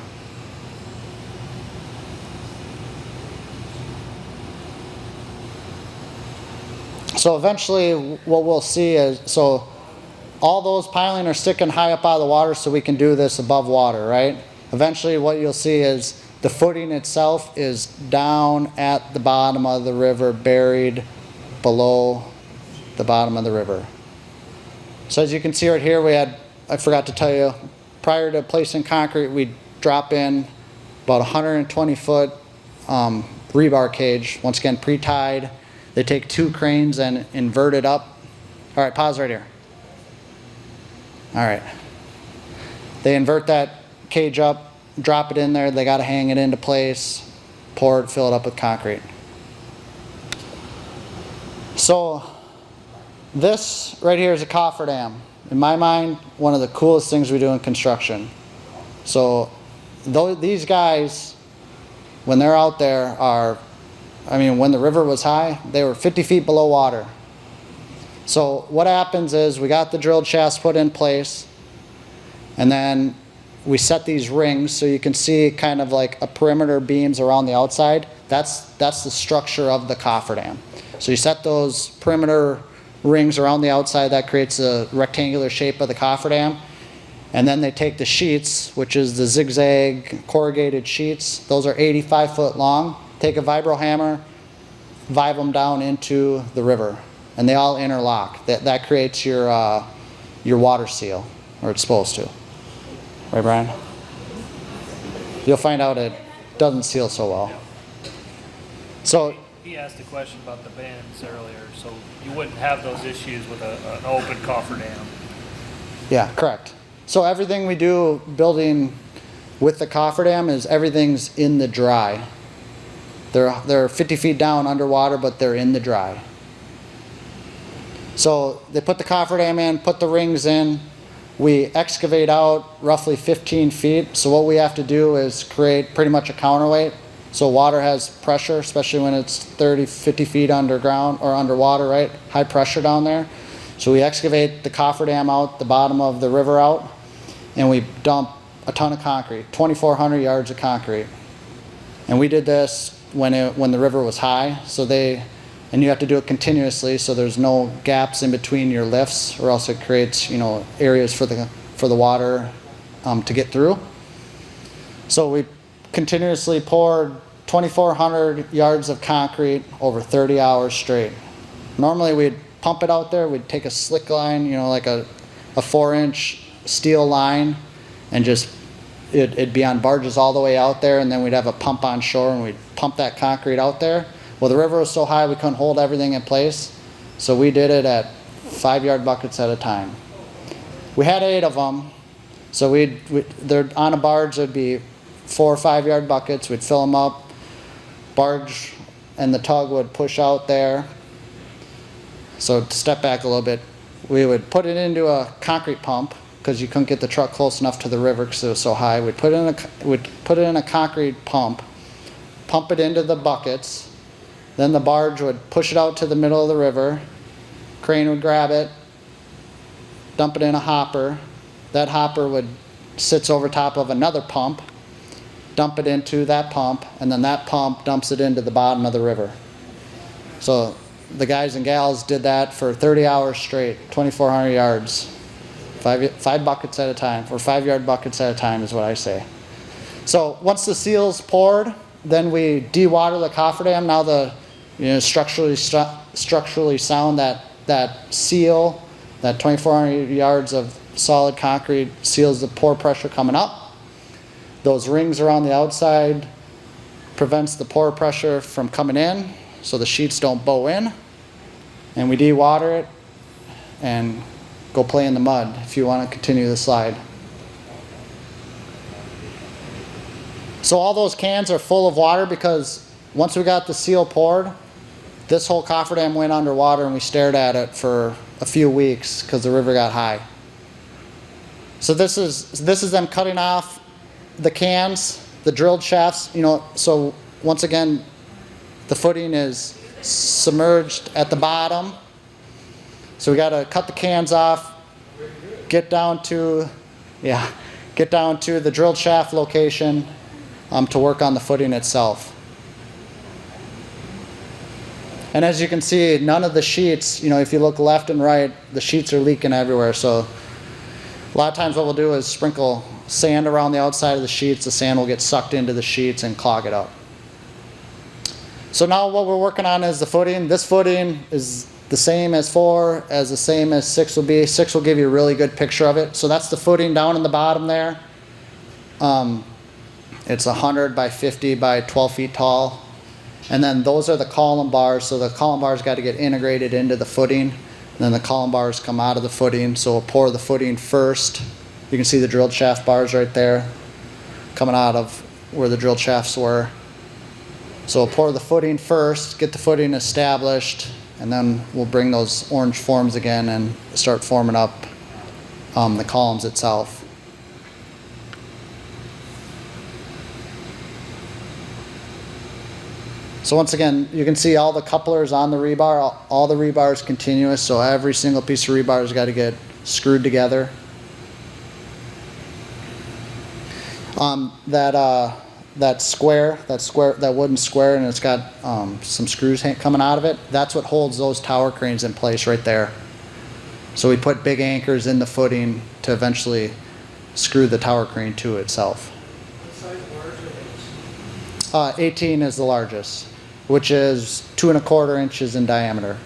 So eventually what we'll see is, so all those piling are sticking high up out of the water so we can do this above water, right? Eventually what you'll see is the footing itself is down at the bottom of the river, buried below the bottom of the river. So as you can see right here, we had, I forgot to tell you, prior to placing concrete, we drop in about 120 foot rebar cage, once again pre-tied. They take 2 cranes and invert it up. All right, pause right here. All right. They invert that cage up, drop it in there. They got to hang it into place, pour it, fill it up with concrete. So this right here is a cofferdam. In my mind, one of the coolest things we do in construction. So these guys, when they're out there, are, I mean, when the river was high, they were 50 feet below water. So what happens is we got the drilled shafts put in place, and then we set these rings so you can see kind of like a perimeter beams around the outside. That's the structure of the cofferdam. So you set those perimeter rings around the outside, that creates a rectangular shape of the cofferdam. And then they take the sheets, which is the zigzag corrugated sheets. Those are 85 foot long. Take a vibro hammer, vibe them down into the river, and they all interlock. That creates your water seal, or it's supposed to. Right, Brian? You'll find out at doesn't seal so well. So He asked a question about the bends earlier, so you wouldn't have those issues with an open cofferdam. yeah, correct. So everything we do building with the cofferdam is everything's in the dry. They're 50 feet down underwater, but they're in the dry. So they put the cofferdam in, put the rings in. We excavate out roughly 15 feet. So what we have to do is create pretty much a counterweight. So water has pressure, especially when it's 30, 50 feet underground or underwater, right? High pressure down there. So we excavate the cofferdam out, the bottom of the river out, and we dump a ton of concrete, 2,400 yards of concrete. And we did this when the river was high. And you have to do it continuously, so there's no gaps in between your lifts, or else it creates, areas for the water to get through. So we continuously poured 2,400 yards of concrete over 30 hours straight. Normally we'd pump it out there, we'd take a slick line, like a 4-inch steel line, and just, it'd be on barges all the way out there, and then we'd have a pump on shore and we'd pump that concrete out there. Well, the river was so high we couldn't hold everything in place, so we did it at 5-yard buckets at a time. We had 8 of them, so they're on a barge, there'd be 4 or 5-yard buckets. We'd fill them up, barge and the tug would push out there. So to step back a little bit, we would put it into a concrete pump, because you couldn't get the truck close enough to the river because it was so high. We'd put it in a concrete pump it into the buckets. Then the barge would push it out to the middle of the river. Crane would grab it, dump it in a hopper. That hopper sits over top of another pump, dump it into that pump, and then that pump dumps it into the bottom of the river. So the guys and gals did that for 30 hours straight, 2,400 yards, 5 buckets at a time, or 5-yard buckets at a time is what I say. So once the seal's poured, then we de-water the cofferdam. Now structurally sound, that seal, that 2,400 yards of solid concrete seals the pore pressure coming up. Those rings around the outside prevents the pore pressure from coming in, so the sheets don't bow in. And we de-water it and go play in the mud if you want to continue the slide. So all those cans are full of water, because once we got the seal poured, this whole cofferdam went underwater and we stared at it for a few weeks because the river got high. So this is them cutting off the cans, the drilled shafts, so once again, the footing is submerged at the bottom. So we got to cut the cans off, get down to the drilled shaft location to work on the footing itself. And as you can see, none of the sheets, if you look left and right, the sheets are leaking everywhere. So a lot of times what we'll do is sprinkle sand around the outside of the sheets. The sand will get sucked into the sheets and clog it up. So now what we're working on is the footing. This footing is the same as 4, as the same as 6 will be. 6 will give you a really good picture of it. So that's the footing down in the bottom there. It's 100 by 50 by 12 feet tall. And then those are the column bars. So the column bars got to get integrated into the footing. And then the column bars come out of the footing. So we'll pour the footing first. You can see the drilled shaft bars right there coming out of where the drilled shafts were. So we'll pour the footing first, get the footing established, and then we'll bring those orange forms again and start forming up the columns itself. So once again, you can see all the couplers on the rebar. All the rebar is continuous, so every single piece of rebar has got to get screwed together. That wooden square, and it's got some screws coming out of it. That's what holds those tower cranes in place right there. So we put big anchors in the footing to eventually screw the tower crane to itself. What size barge are these? 18 is the largest, which is 2 1/4 inches in diameter.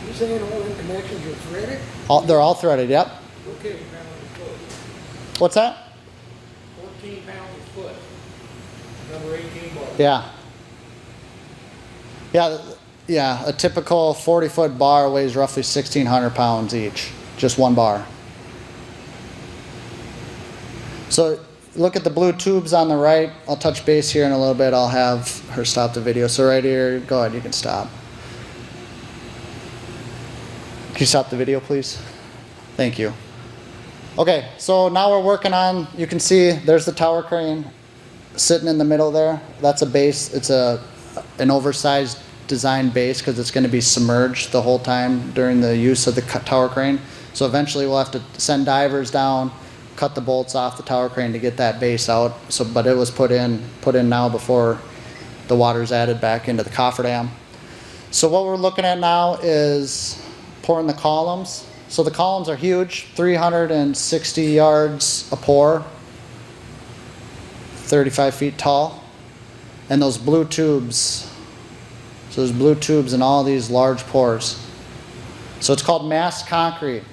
You saying all them connections are threaded? They're all threaded, yep. Okay, pounds a foot. What's that? 14 pounds a foot. Number 18 bar. Yeah. Yeah, a typical 40-foot bar weighs roughly 1,600 pounds each, just one bar. So look at the blue tubes on the right. I'll touch base here in a little bit. I'll have her stop the video. So right here, go ahead, you can stop. Can you stop the video, please? Thank you. Okay, so now we're working on, you can see there's the tower crane sitting in the middle there. That's a base. It's an oversized design base because it's going to be submerged the whole time during the use of the tower crane. So eventually we'll have to send divers down, cut the bolts off the tower crane to get that base out. So, but it was put in now before the water's added back into the cofferdam. So what we're looking at now is pouring the columns. So the columns are huge, 360 yards a pour, 35 feet tall. And those blue tubes, so there's blue tubes in all these large pours. So it's called mass concrete.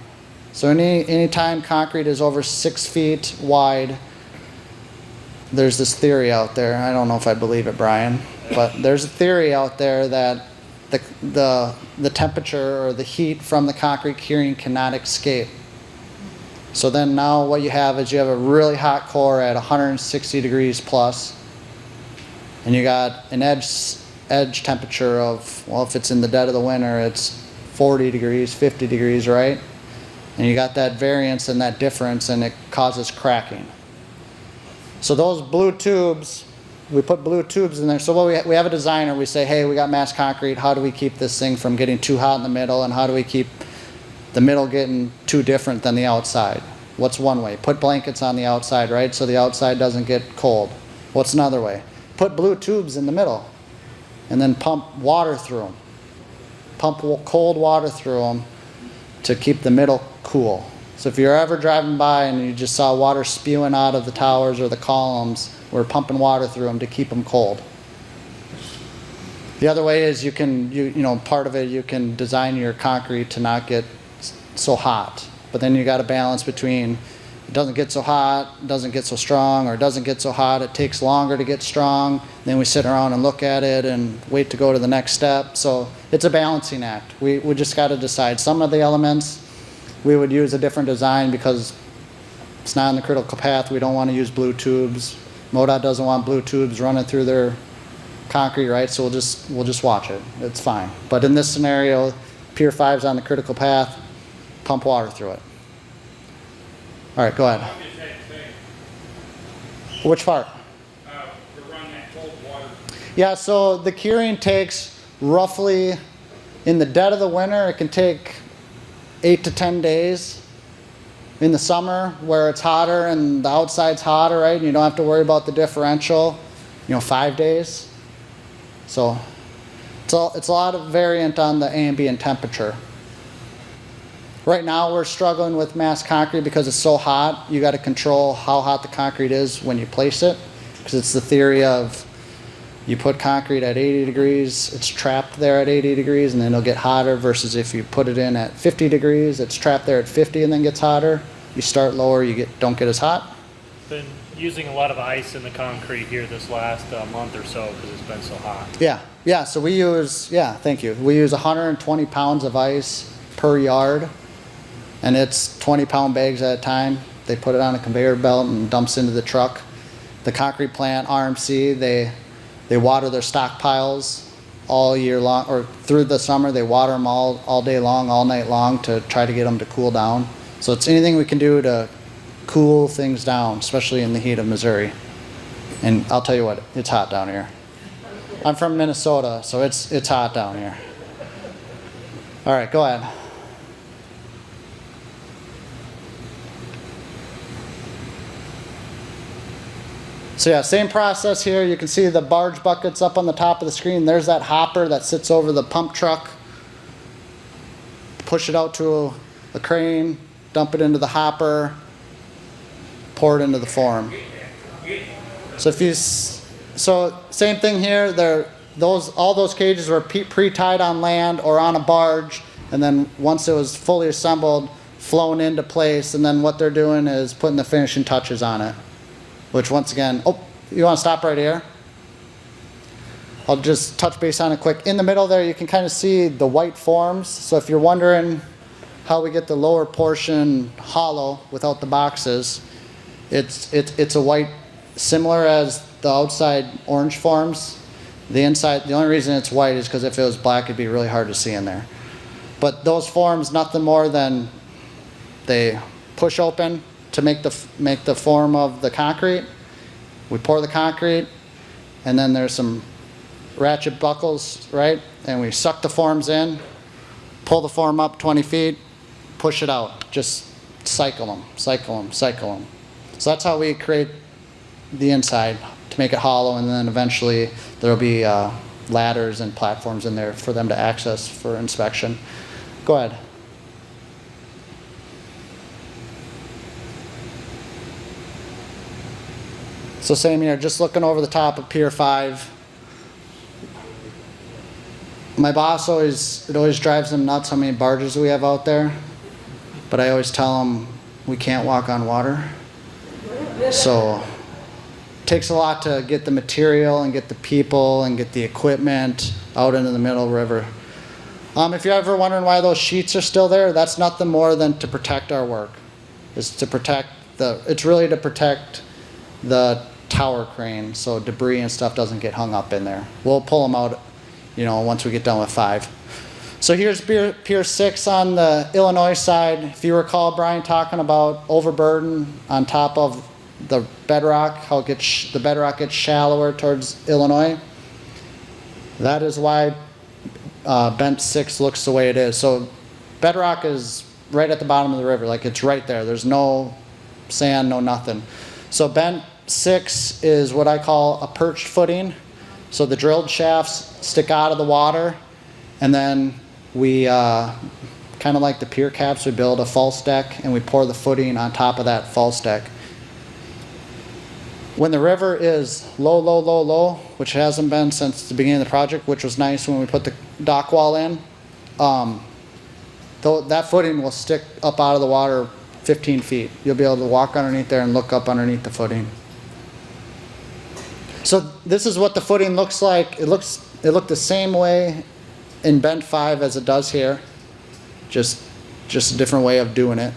So any time concrete is over 6 feet wide, there's this theory out there. I don't know if I believe it, Brian, but there's a theory out there that the temperature or the heat from the concrete curing cannot escape. So then now what you have is you have a really hot core at 160 degrees plus, and you got an edge temperature of, well, if it's in the dead of the winter, it's 40 degrees, 50 degrees, right? And you got that variance and that difference, and it causes cracking. So those blue tubes, we put blue tubes in there. So what we have a designer, we say, hey, we got mass concrete. How do we keep this thing from getting too hot in the middle, and how do we keep the middle getting too different than the outside? What's one way? Put blankets on the outside, right? So the outside doesn't get cold. What's another way? Put blue tubes in the middle and then pump water through them. Pump cold water through them to keep the middle cool. So if you're ever driving by and you just saw water spewing out of the towers or the columns, we're pumping water through them to keep them cold. The other way is you know, part of it, you can design your concrete to not get so hot. But then you got to balance between it doesn't get so hot, doesn't get so strong, or it doesn't get so hot, it takes longer to get strong. Then we sit around and look at it and wait to go to the next step. So it's a balancing act. We just got to decide. Some of the elements we would use a different design because it's not in the critical path. We don't want to use blue tubes. MoDOT doesn't want blue tubes running through their concrete, right? So we'll just watch it. It's fine. But in this scenario, Pier 5's on the critical path. Pump water through it. All right, go ahead. How long does that take Which part? to run that cold water? Yeah, so the curing takes roughly, in the dead of the winter, it can take 8 to 10 days. In the summer, where it's hotter and the outside's hotter, right, and you don't have to worry about the differential, 5 days. So it's a lot of variant on the ambient temperature. Right now we're struggling with mass concrete because it's so hot. You got to control how hot the concrete is when you place it, because it's the theory of you put concrete at 80 degrees, it's trapped there at 80 degrees, and then it'll get hotter, versus if you put it in at 50 degrees, it's trapped there at 50 and then gets hotter. You start lower, don't get as hot. Been using a lot of ice in the concrete here this last month or so because it's been so hot. Yeah, so we use, thank you. We use 120 pounds of ice per yard, and it's 20-pound bags at a time. They put it on a conveyor belt and dumps into the truck. The concrete plant, RMC, they water their stockpiles all year long, or through the summer. They water them all day long, all night long, to try to get them to cool down. So it's anything we can do to cool things down, especially in the heat of Missouri. And I'll tell you what, it's hot down here. I'm from Minnesota, so it's hot down here. All right, go ahead. So yeah, same process here. You can see the barge buckets up on the top of the screen. There's that hopper that sits over the pump truck. Push it out to a crane, dump it into the hopper, pour it into the form. So same thing here. All those cages were pre-tied on land or on a barge, and then once it was fully assembled, flown into place, and then what they're doing is putting the finishing touches on it. Which once again, oh, you want to stop right here? I'll just touch base on it quick. In the middle there, you can kind of see the white forms. So if you're wondering how we get the lower portion hollow without the boxes, it's a white, similar as the outside orange forms. The inside, the only reason it's white is because if it was black, it'd be really hard to see in there. But those forms, nothing more than they push open to make the form of the concrete. We pour the concrete, and then there's some ratchet buckles, right? And we suck the forms in, pull the form up 20 feet, push it out. Just cycle them, cycle them, cycle them. So that's how we create the inside to make it hollow, and then eventually there'll be ladders and platforms in there for them to access for inspection. Go ahead. So same here, just looking over the top of Pier 5. My boss it always drives him nuts how many barges we have out there. But I always tell him we can't walk on water. So it takes a lot to get the material and get the people and get the equipment out into the middle of the river. If you're ever wondering why those sheets are still there, that's nothing more than to protect our work. It's really to protect the tower crane so debris and stuff doesn't get hung up in there. We'll pull them out, once we get done with 5. So here's Pier 6 on the Illinois side. If you recall Brian talking about overburden on top of the bedrock, how the bedrock gets shallower towards Illinois. That is why Bent 6 looks the way it is. So bedrock is right at the bottom of the river, like it's right there. There's no sand, no nothing. So Bent 6 is what I call a perched footing. So the drilled shafts stick out of the water, and then we, kind of like the pier caps, we build a false deck and we pour the footing on top of that false deck. When the river is low, low, low, low, which hasn't been since the beginning of the project, which was nice when we put the dock wall in, that footing will stick up out of the water 15 feet. You'll be able to walk underneath there and look up underneath the footing. So this is what the footing looks like. It looked the same way in Bent 5 as it does here. Just a different way of doing it.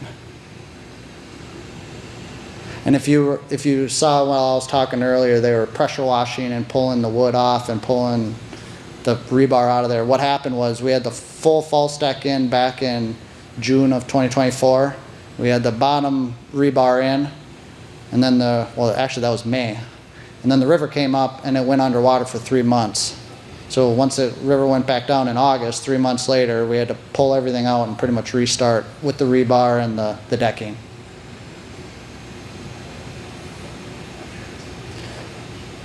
And if you saw while I was talking earlier, they were pressure washing and pulling the wood off and pulling the rebar out of there. What happened was we had the full false deck in back in June of 2024. We had the bottom rebar in, and then actually that was May. And then the river came up and it went underwater for 3 months. So once the river went back down in August, 3 months later, we had to pull everything out and pretty much restart with the rebar and the decking.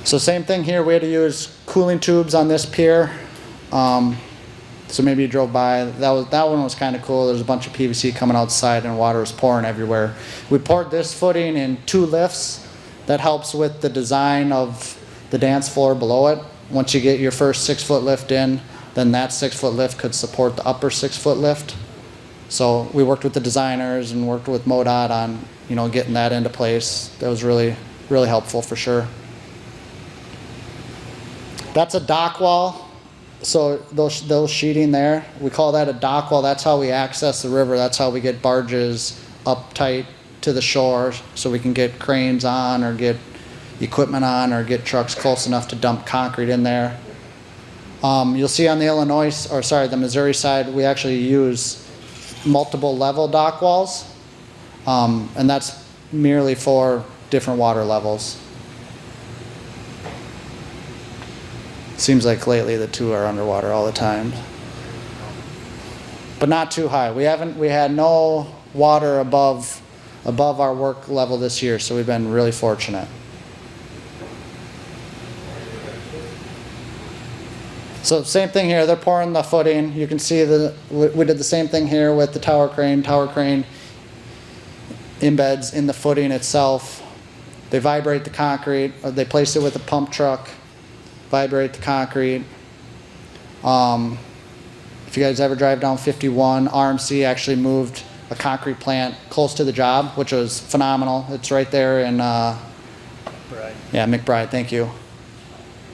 So same thing here, we had to use cooling tubes on this pier. So maybe you drove by, that one was kind of cool. There's a bunch of PVC coming outside and water was pouring everywhere. We poured this footing in 2 lifts. That helps with the design of the dance floor below it. Once you get your first 6-foot lift in, then that 6-foot lift could support the upper 6-foot lift. So we worked with the designers and worked with MoDOT on, getting that into place. That was really, really helpful for sure. That's a dock wall. So those sheeting there, we call that a dock wall. That's how we access the river. That's how we get barges up tight to the shore so we can get cranes on or get equipment on or get trucks close enough to dump concrete in there. You'll see on the Missouri side, we actually use multiple level dock walls, and that's merely for different water levels. Seems like lately the 2 are underwater all the time, but not too high. We had no water above our work level this year, so we've been really fortunate. So same thing here, they're pouring the footing. You can see we did the same thing here with the tower crane. Tower crane embeds in the footing itself. They vibrate the concrete, or they place it with a pump truck, vibrate the concrete. If you guys ever drive down 51, RMC actually moved a concrete plant close to the job, which was phenomenal. It's right there in, Right. yeah, McBride, thank you.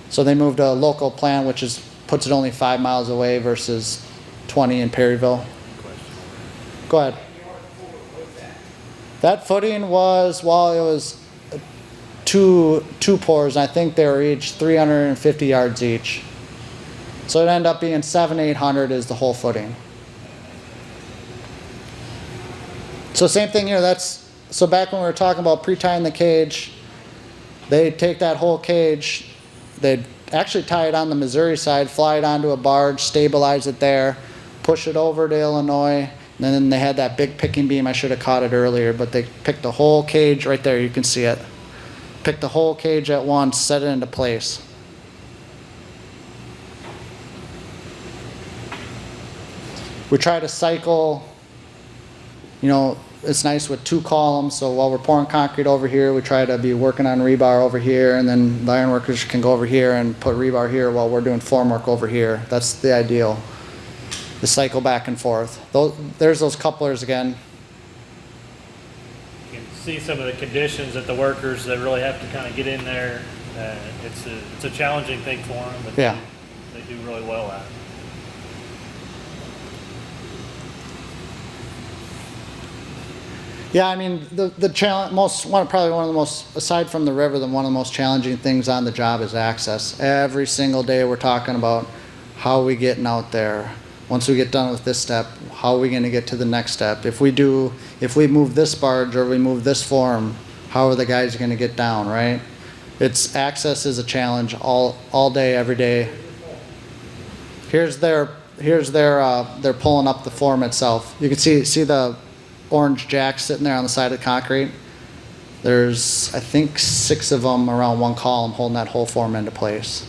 So they moved a local plant, which puts it only 5 miles away versus 20 in Perryville. Go ahead. That footing was, well, it was two pours, and I think they were each 350 yards each. So it ended up being 700-800 is the whole footing. So same thing here, so back when we were talking about pre-tying the cage, they'd take that whole cage, they'd actually tie it on the Missouri side, fly it onto a barge, stabilize it there, push it over to Illinois, and then they had that big picking beam. I should have caught it earlier, but they picked the whole cage right there, you can see it. Picked the whole cage at once, set it into place. We try to cycle, you know, it's nice with 2 columns, so while we're pouring concrete over here, we try to be working on rebar over here, and then the iron workers can go over here and put rebar here while we're doing formwork over here. That's the ideal. The cycle back and forth. There's those couplers again. You can see some of the conditions that the workers that really have to kind of get in there. It's a challenging thing for them, but Yeah. they do really well at it. Yeah, I mean, the challenge, probably one of the most, aside from the river, one of the most challenging things on the job is access. Every single day we're talking about how are we getting out there. Once we get done with this step, how are we gonna get to the next step? If we move this barge or we move this form, how are the guys gonna get down, right? Access is a challenge all day, every day. They're pulling up the form itself. You can see the orange jacks sitting there on the side of the concrete. There's, I think, 6 of them around one column holding that whole form into place.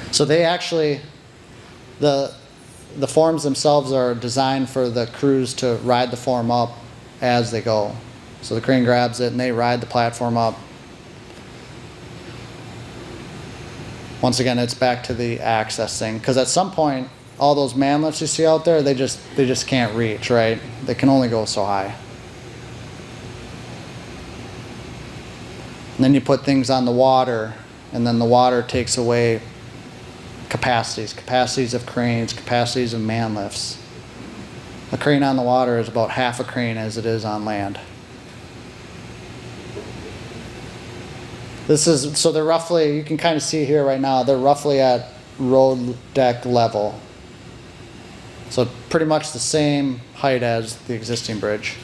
So they actually, the forms themselves are designed for the crews to ride the form up as they go. So the crane grabs it and they ride the platform up. Once again, it's back to the access thing, because at some point, all those man lifts you see out there, they just can't reach, right? They can only go so high. And then you put things on the water, and then the water takes away capacities of cranes, capacities of man lifts. A crane on the water is about half a crane as it is on land. So they're roughly, you can kind of see here right now, they're roughly at road deck level. So pretty much the same height as the existing bridge.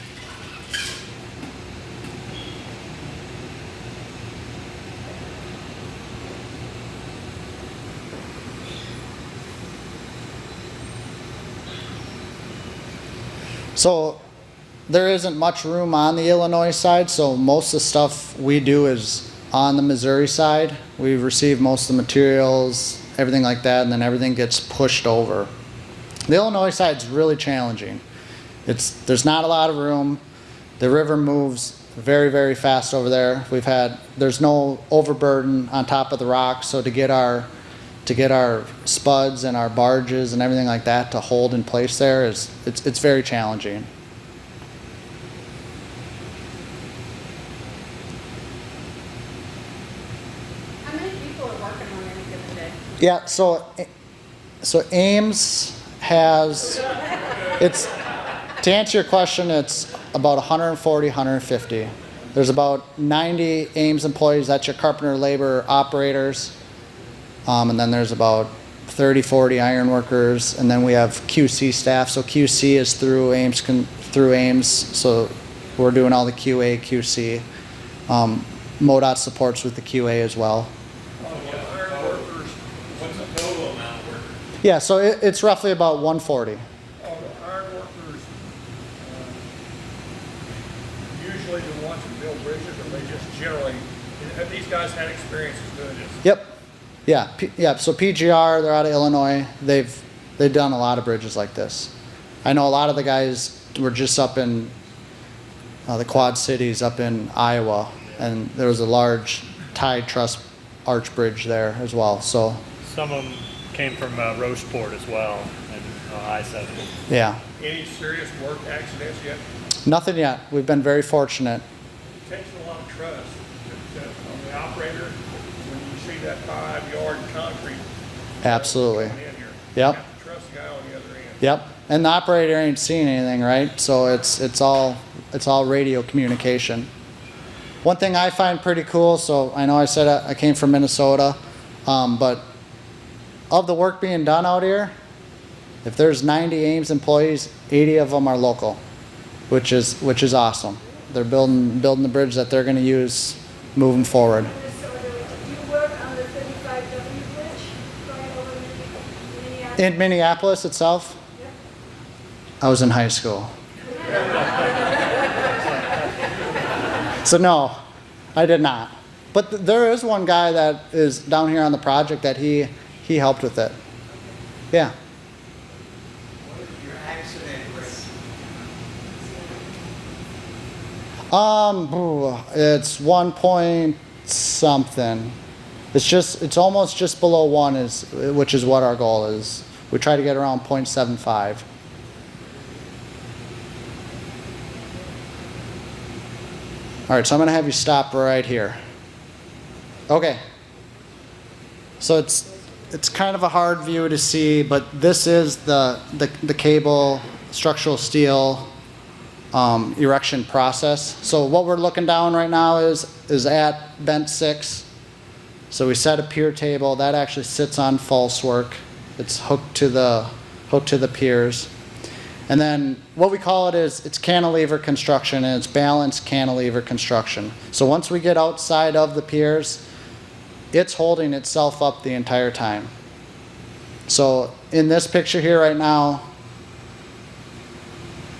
So there isn't much room on the Illinois side, so most of the stuff we do is on the Missouri side. We receive most of the materials, everything like that, and then everything gets pushed over. The Illinois side's really challenging. There's not a lot of room. The river moves very, very fast over there. There's no overburden on top of the rocks, so to get our spuds and our barges and everything like that to hold in place there it's very challenging. How many people are working on any given day? Yeah, so Ames has, to answer your question, it's about 140, 150. There's about 90 Ames employees, that's your carpenter, labor, operators. And then there's about 30, 40 iron workers, and then we have QC staff. So QC is through Ames, so we're doing all the QA, QC. MoDOT supports with the QA as well. Iron workers, what's the total amount of workers? Yeah, so it's roughly about 140. All the iron workers, usually the ones who build bridges, or they just generally, have these guys had experience doing this? Yep. Yeah. So PGR, they're out of Illinois. They've done a lot of bridges like this. I know a lot of the guys were just up in the Quad Cities up in Iowa, and there was a large tide truss arch bridge there as well. So Some of them came from Rocheport as well, and I-70. Yeah, Any serious work accidents yet? nothing yet. We've been very fortunate. It takes a lot of trust on the operator when you see that 5-yard concrete Absolutely. coming in here. Yep. You have to trust the guy on the other end. Yep. And the operator ain't seeing anything, right? So it's all radio communication. One thing I find pretty cool, so I know I said I came from Minnesota, but of the work being done out here, if there's 90 Ames employees, 80 of them are local, which is awesome. They're building the bridge that they're going to use moving forward. Minnesota, you work on the 35W bridge going over Minneapolis? In Minneapolis itself, I was in high school. So no, I did not. But there is one guy that is down here on the project that he helped with it. Yeah. Your accident rate? It's 1 point something. It's almost just below 1 which is what our goal is. We try to get around 0.75. All right, so I'm going to have you stop right here. Okay. So it's kind of a hard view to see, but this is the cable structural steel erection process. So what we're looking down right now is at bent 6. So we set a pier table that actually sits on false work. It's hooked to the piers. And then what we call it is it's cantilever construction, and it's balanced cantilever construction. So once we get outside of the piers, it's holding itself up the entire time. So in this picture here right now,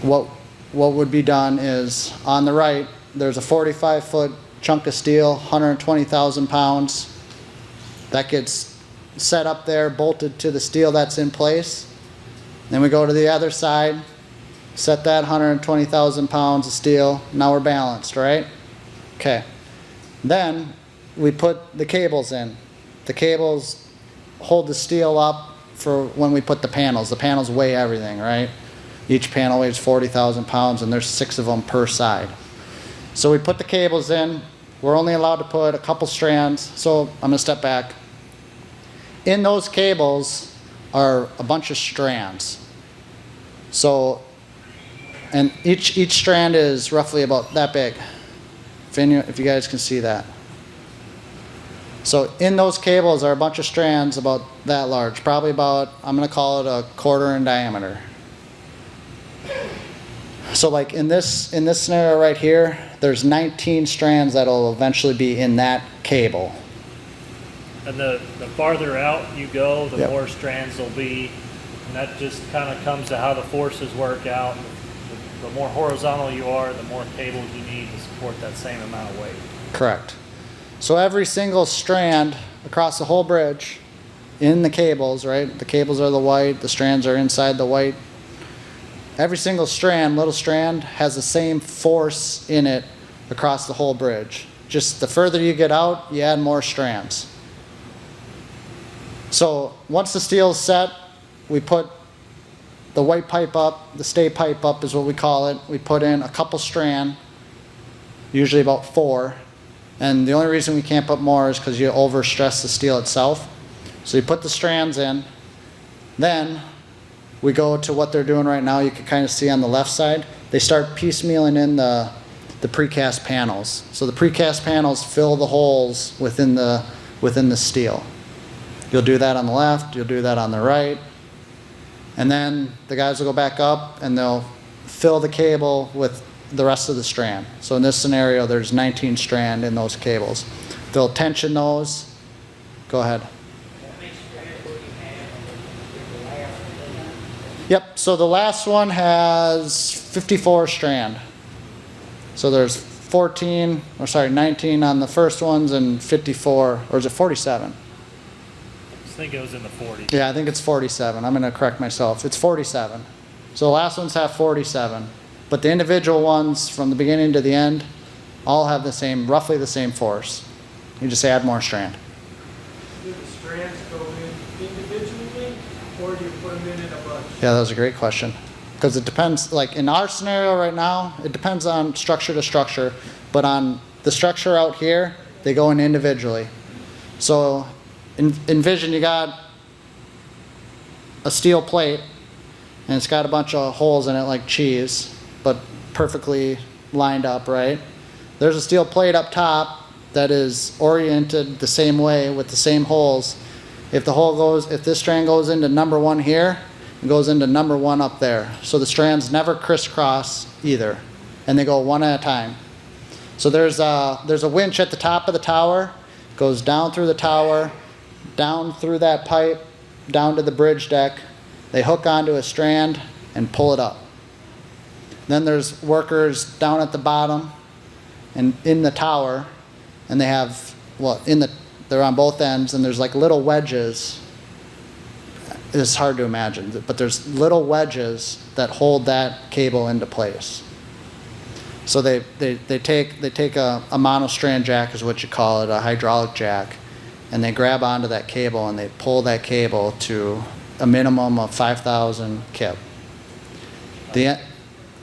what would be done is on the right, there's a 45-foot chunk of steel, 120,000 pounds. That gets set up there, bolted to the steel that's in place. Then we go to the other side, set that 120,000 pounds of steel. Now we're balanced, right? Okay. Then we put the cables in. The cables hold the steel up for when we put the panels. The panels weigh everything, right? Each panel weighs 40,000 pounds, and there's 6 of them per side. So we put the cables in. We're only allowed to put a couple strands. So I'm going to step back. In those cables are a bunch of strands. So, and each strand is roughly about that big, if you guys can see that. So in those cables are a bunch of strands about that large, probably about, I'm going to call it a quarter in diameter. So like in this scenario right here, there's 19 strands that'll eventually be in that cable. And the farther out you go, the Yep. more strands there'll be. And that just kind of comes to how the forces work out. The more horizontal you are, the more cables you need to support that same amount of weight. Correct. So every single strand across the whole bridge in the cables, right? The cables are the white, the strands are inside the white. Every single strand, little strand, has the same force in it across the whole bridge. Just the further you get out, you add more strands. So once the steel is set, we put the white pipe up, the stay pipe up is what we call it. We put in a couple strand, usually about 4. And the only reason we can't put more is because you overstress the steel itself. So you put the strands in. Then we go to what they're doing right now. You can kind of see on the left side. They start piecemealing in the precast panels. So the precast panels fill the holes within the steel. You'll do that on the left, you'll do that on the right. And then the guys will go back up and they'll fill the cable with the rest of the strand. So in this scenario, there's 19 strand in those cables. They'll tension those. Go ahead. Yep, so the last one has 54 strand. So there's 19 on the first ones and 54, or is it 47? I think it was in the 40s. Yeah, I think it's 47. I'm going to correct myself. It's 47. So the last ones have 47. But the individual ones from the beginning to the end all have roughly the same force. You just add more strand. Do the strands go in individually Yeah, that was a great question. Because it depends, like in our scenario right now, it depends on structure to structure. But on the structure out here, they go in individually. So envision you got a steel plate and it's got a bunch of holes in it like cheese, but perfectly lined up, right? There's a steel plate up top that is oriented the same way with the same holes. If this strand goes into number 1 here, it goes into number 1 up there. So the strands never crisscross either, and they go one at a time. So there's a winch at the top of the tower, goes down through the tower, down through that pipe, down to the bridge deck. They hook onto a strand and pull it up. Then there's workers down at the bottom and in the tower, and they have, they're on both ends, and there's like little wedges. It's hard to imagine, but there's little wedges that hold that cable into place. So they take a monostrand jack, is what you call it, a hydraulic jack, and they grab onto that cable and they pull that cable to a minimum of 5,000 kip.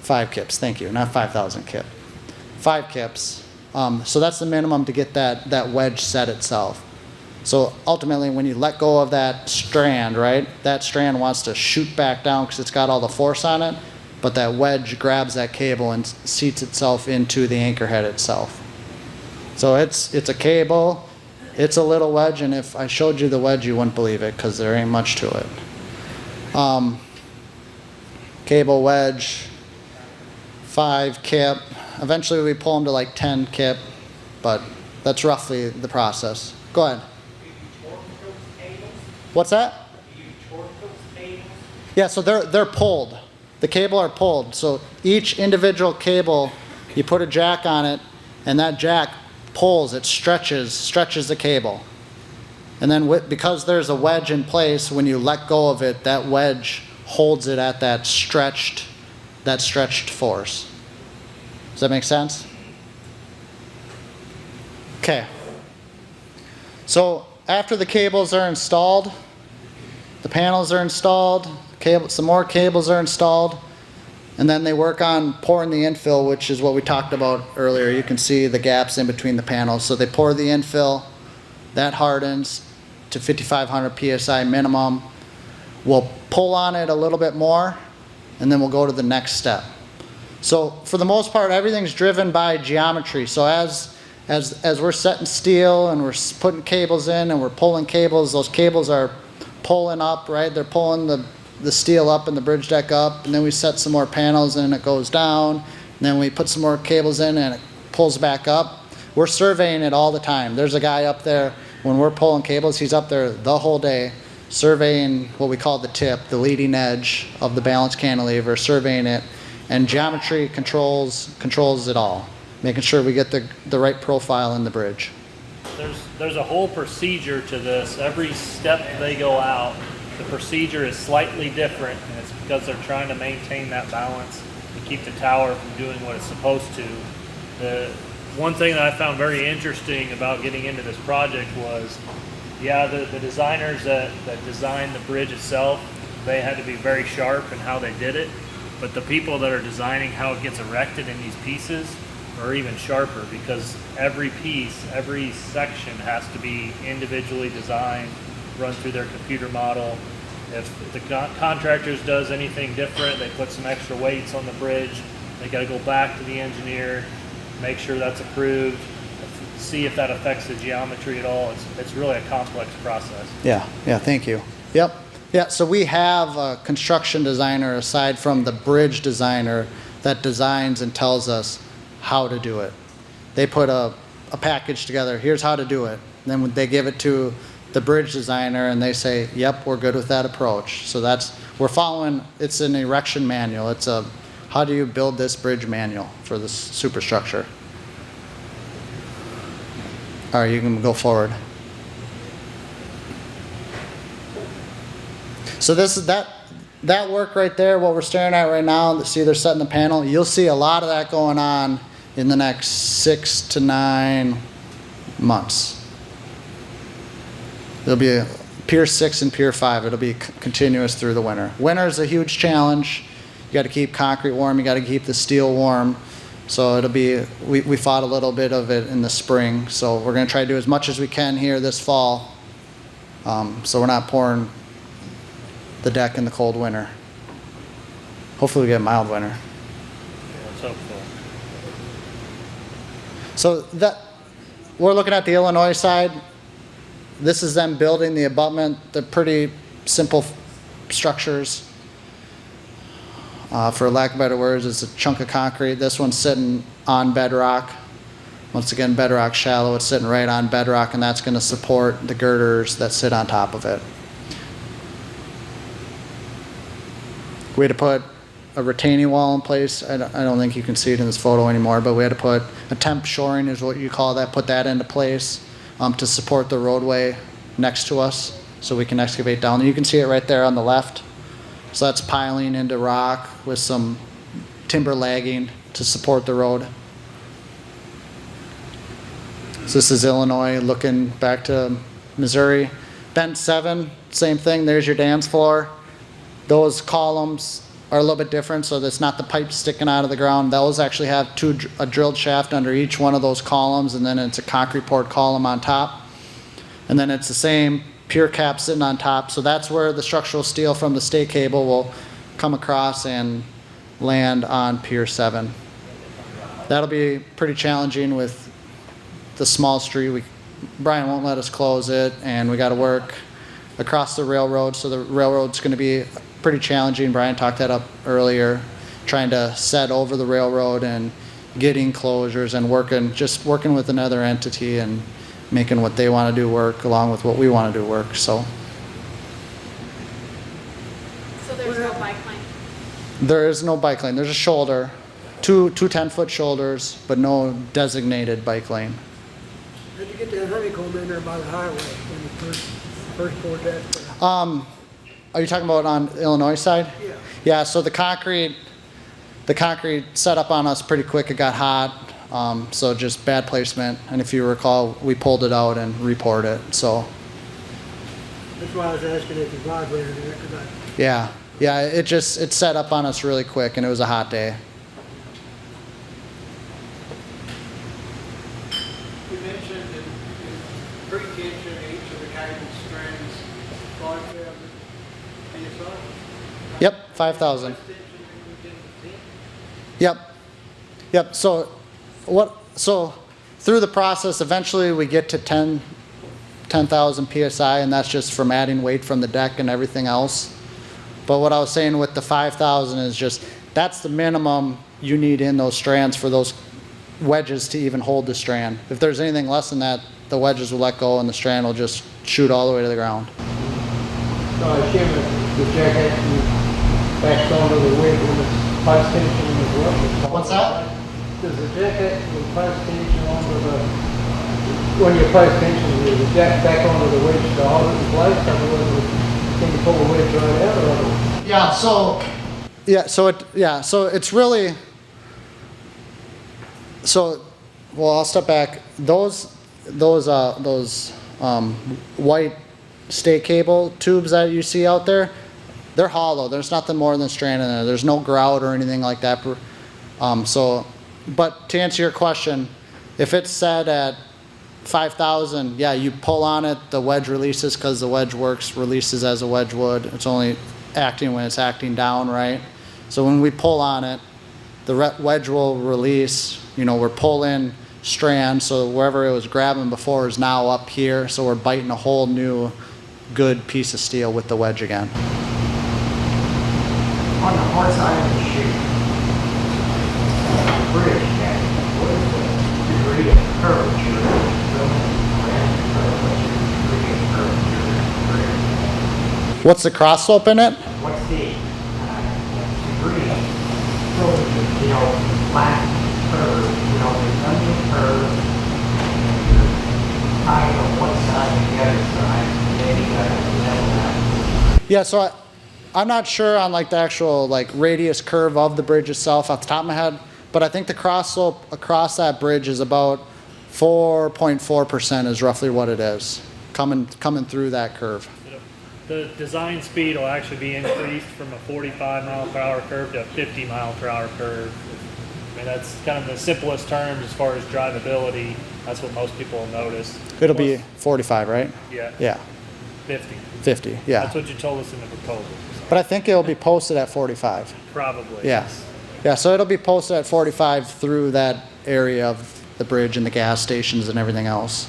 5 kips, thank you, not 5,000 kip. 5 kips. So that's the minimum to get that wedge set itself. So ultimately, when you let go of that strand, right, that strand wants to shoot back down because it's got all the force on it, but that wedge grabs that cable and seats itself into the anchor head itself. So it's a cable, it's a little wedge, and if I showed you the wedge, you wouldn't believe it because there ain't much to it. Cable wedge, 5 kip. Eventually we pull them to like 10 kip, but that's roughly the process. Go ahead. What's that? Yeah, so they're pulled. The cable are pulled. So each individual cable, you put a jack on it, and that jack pulls, it stretches the cable. And then because there's a wedge in place, when you let go of it, that wedge holds it at that stretched force. Does that make sense? Okay. So after the cables are installed, the panels are installed, some more cables are installed, and then they work on pouring the infill, which is what we talked about earlier. You can see the gaps in between the panels. So they pour the infill, that hardens to 5,500 PSI minimum. We'll pull on it a little bit more, and then we'll go to the next step. So for the most part, everything's driven by geometry. So as we're setting steel and we're putting cables in and we're pulling cables, those cables are pulling up, right? They're pulling the steel up and the bridge deck up, and then we set some more panels and it goes down, and then we put some more cables in and it pulls back up. We're surveying it all the time. There's a guy up there, when we're pulling cables, he's up there the whole day surveying what we call the tip, the leading edge of the balance cantilever, surveying it, and geometry controls it all, making sure we get the right profile in the bridge. There's a whole procedure to this. Every step they go out, the procedure is slightly different, and it's because they're trying to maintain that balance and keep the tower from doing what it's supposed to. The one thing that I found very interesting about getting into this project was, the designers that designed the bridge itself, they had to be very sharp in how they did it, but the people that are designing how it gets erected in these pieces are even sharper, because every piece, every section has to be individually designed, run through their computer model. If the contractors does anything different, they put some extra weights on the bridge, they got to go back to the engineer, make sure that's approved, see if that affects the geometry at all. It's really a complex process. Yeah, thank you. Yep. Yeah, so we have a construction designer aside from the bridge designer that designs and tells us how to do it. They put a package together, here's how to do it. And then they give it to the bridge designer and they say, yep, we're good with that approach. So we're following, it's an erection manual. It's a, how do you build this bridge manual for this superstructure? All right, you can go forward. So this is that work right there, what we're staring at right now, see they're setting the panel. You'll see a lot of that going on in the next 6 to 9 months. There'll be Pier 6 and Pier 5, it'll be continuous through the winter. Winter is a huge challenge. You got to keep concrete warm, you got to keep the steel warm. So it'll be, we fought a little bit of it in the spring, so we're going to try to do as much as we can here this fall, so we're not pouring the deck in the cold winter. Hopefully we get a mild winter. Let's hope so. So that, we're looking at the Illinois side. This is them building the abutment. They're pretty simple structures. For lack of better words, it's a chunk of concrete. This one's sitting on bedrock. Once again, bedrock shallow. It's sitting right on bedrock, and that's going to support the girders that sit on top of it. We had to put a retaining wall in place. I don't think you can see it in this photo anymore, but we had to put a temp shoring is what you call that, put that into place to support the roadway next to us so we can excavate down. You can see it right there on the left. So that's piling into rock with some timber lagging to support the road. So this is Illinois looking back to Missouri. Bent 7, same thing, there's your dance floor. Those columns are a little bit different, so that's not the pipe sticking out of the ground. Those actually have a drilled shaft under each one of those columns, and then it's a concrete poured column on top. And then it's the same pier cap sitting on top, so that's where the structural steel from the stay cable will come across and land on Pier 7. That'll be pretty challenging with the small street. Brian won't let us close it, and we got to work across the railroad, so the railroad's going to be pretty challenging. Brian talked that up earlier, trying to set over the railroad and getting closures and working with another entity and making what they want to do work along with what we want to do work. So there's no bike lane? there is no bike lane. There's a shoulder, two 10-foot shoulders, but no designated bike lane. How'd you get that honeycomb in there by the highway when you first poured that? Are you talking about on Illinois side? Yeah. Yeah, so the concrete set up on us pretty quick. It got hot. So just bad placement, and if you recall, we pulled it out and re-poured it, so. That's why I was asking if you vibrated it, Yeah, it set up on us really quick, and it was a hot day. You mentioned in pre-tension, each of the cable strands, 5,000 PSI? Yep, 5,000. Yep, so through the process, eventually we get to 10,000 PSI, and that's just from adding weight from the deck and everything else. But what I was saying with the 5,000 is just, that's the minimum you need in those strands for those wedges to even hold the strand. If there's anything less than that, the wedges will let go and the strand will just shoot all the way to the ground. So I assume that the jacket backs onto the wedge when it's post tension as well? What's that? Does the jacket with post tension onto the, when you're post tension, does the jack back onto the wedge to hold it in place? Otherwise, can you pull the wedge right out or otherwise? So it's really, well, I'll step back. Those white stay cable tubes that you see out there, they're hollow. There's nothing more than strand in there. There's no grout or anything like that. But to answer your question, if it's set at 5,000, yeah, you pull on it, the wedge releases because the wedge releases as a wedge would. It's only acting when it's acting down, right? So when we pull on it, the wedge will release. We're pulling strand, so wherever it was grabbing before is now up here, so we're biting a whole new good piece of steel with the wedge again. On the hard side of the chute, the bridge, what is the degree of curvature of the bridge? What's the cross slope in it? What's the degree of flat curve, the onion curve, height on one side and the other side, and then you got to level that. Yeah, so I'm not sure on the actual radius curve of the bridge itself off the top of my head, but I think the cross slope across that bridge is about 4.4% is roughly what it is coming through that curve. The design speed will actually be increased from a 45 mile per hour curve to a 50 mile per hour curve. I mean, that's kind of the simplest terms as far as drivability. That's what most people will notice. It'll be 45, right? Yeah. Yeah, 50. 50, yeah. That's what you told us in the proposal. But I think it'll be posted at 45. Probably. Yeah. Yeah, so it'll be posted at 45 through that area of the bridge and the gas stations and everything else.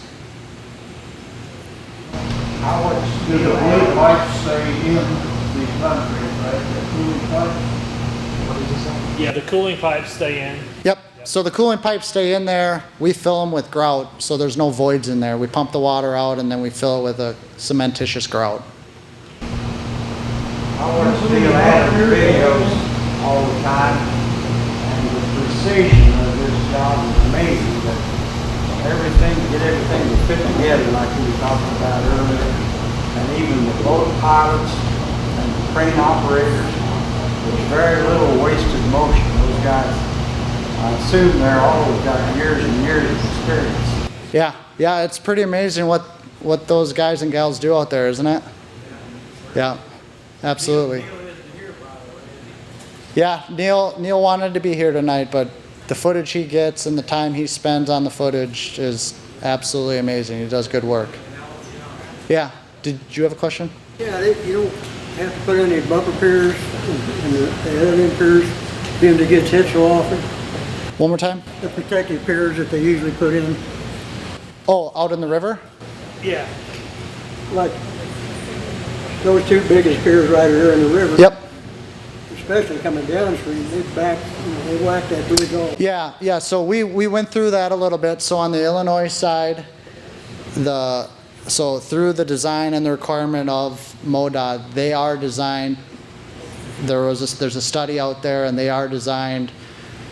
How much Do the blue pipes stay in the country, right? The cooling pipes? Yeah, the cooling pipes stay in. Yep, so the cooling pipes stay in there. We fill them with grout, so there's no voids in there. We pump the water out and then we fill it with a cementitious grout. I watch Steel Adams videos all the time, and the precision of this job is amazing. But get everything to fit together like we were talking about earlier, and even the boat pilots and the crane operators, there's very little wasted motion. Those guys, I assume they're all got years and years of experience. Yeah, it's pretty amazing what those guys and gals do out there, isn't it? Yeah, absolutely. Yeah, Neil wanted to be here tonight, but the footage he gets and the time he spends on the footage is absolutely amazing. He does good work. Yeah, did you have a question? Yeah, you don't have to put any bumper piers and the other piers for them to get hit so often. One more time? The protective piers that they usually put in. Oh, out in the river? Yeah. Like those two biggest piers right there in the river. Yep. Especially coming downstream, they whack that bridge off. Yeah, so we went through that a little bit. So on the Illinois side, so through the design and the requirement of MoDOT, they are designed, there's a study out there and they are designed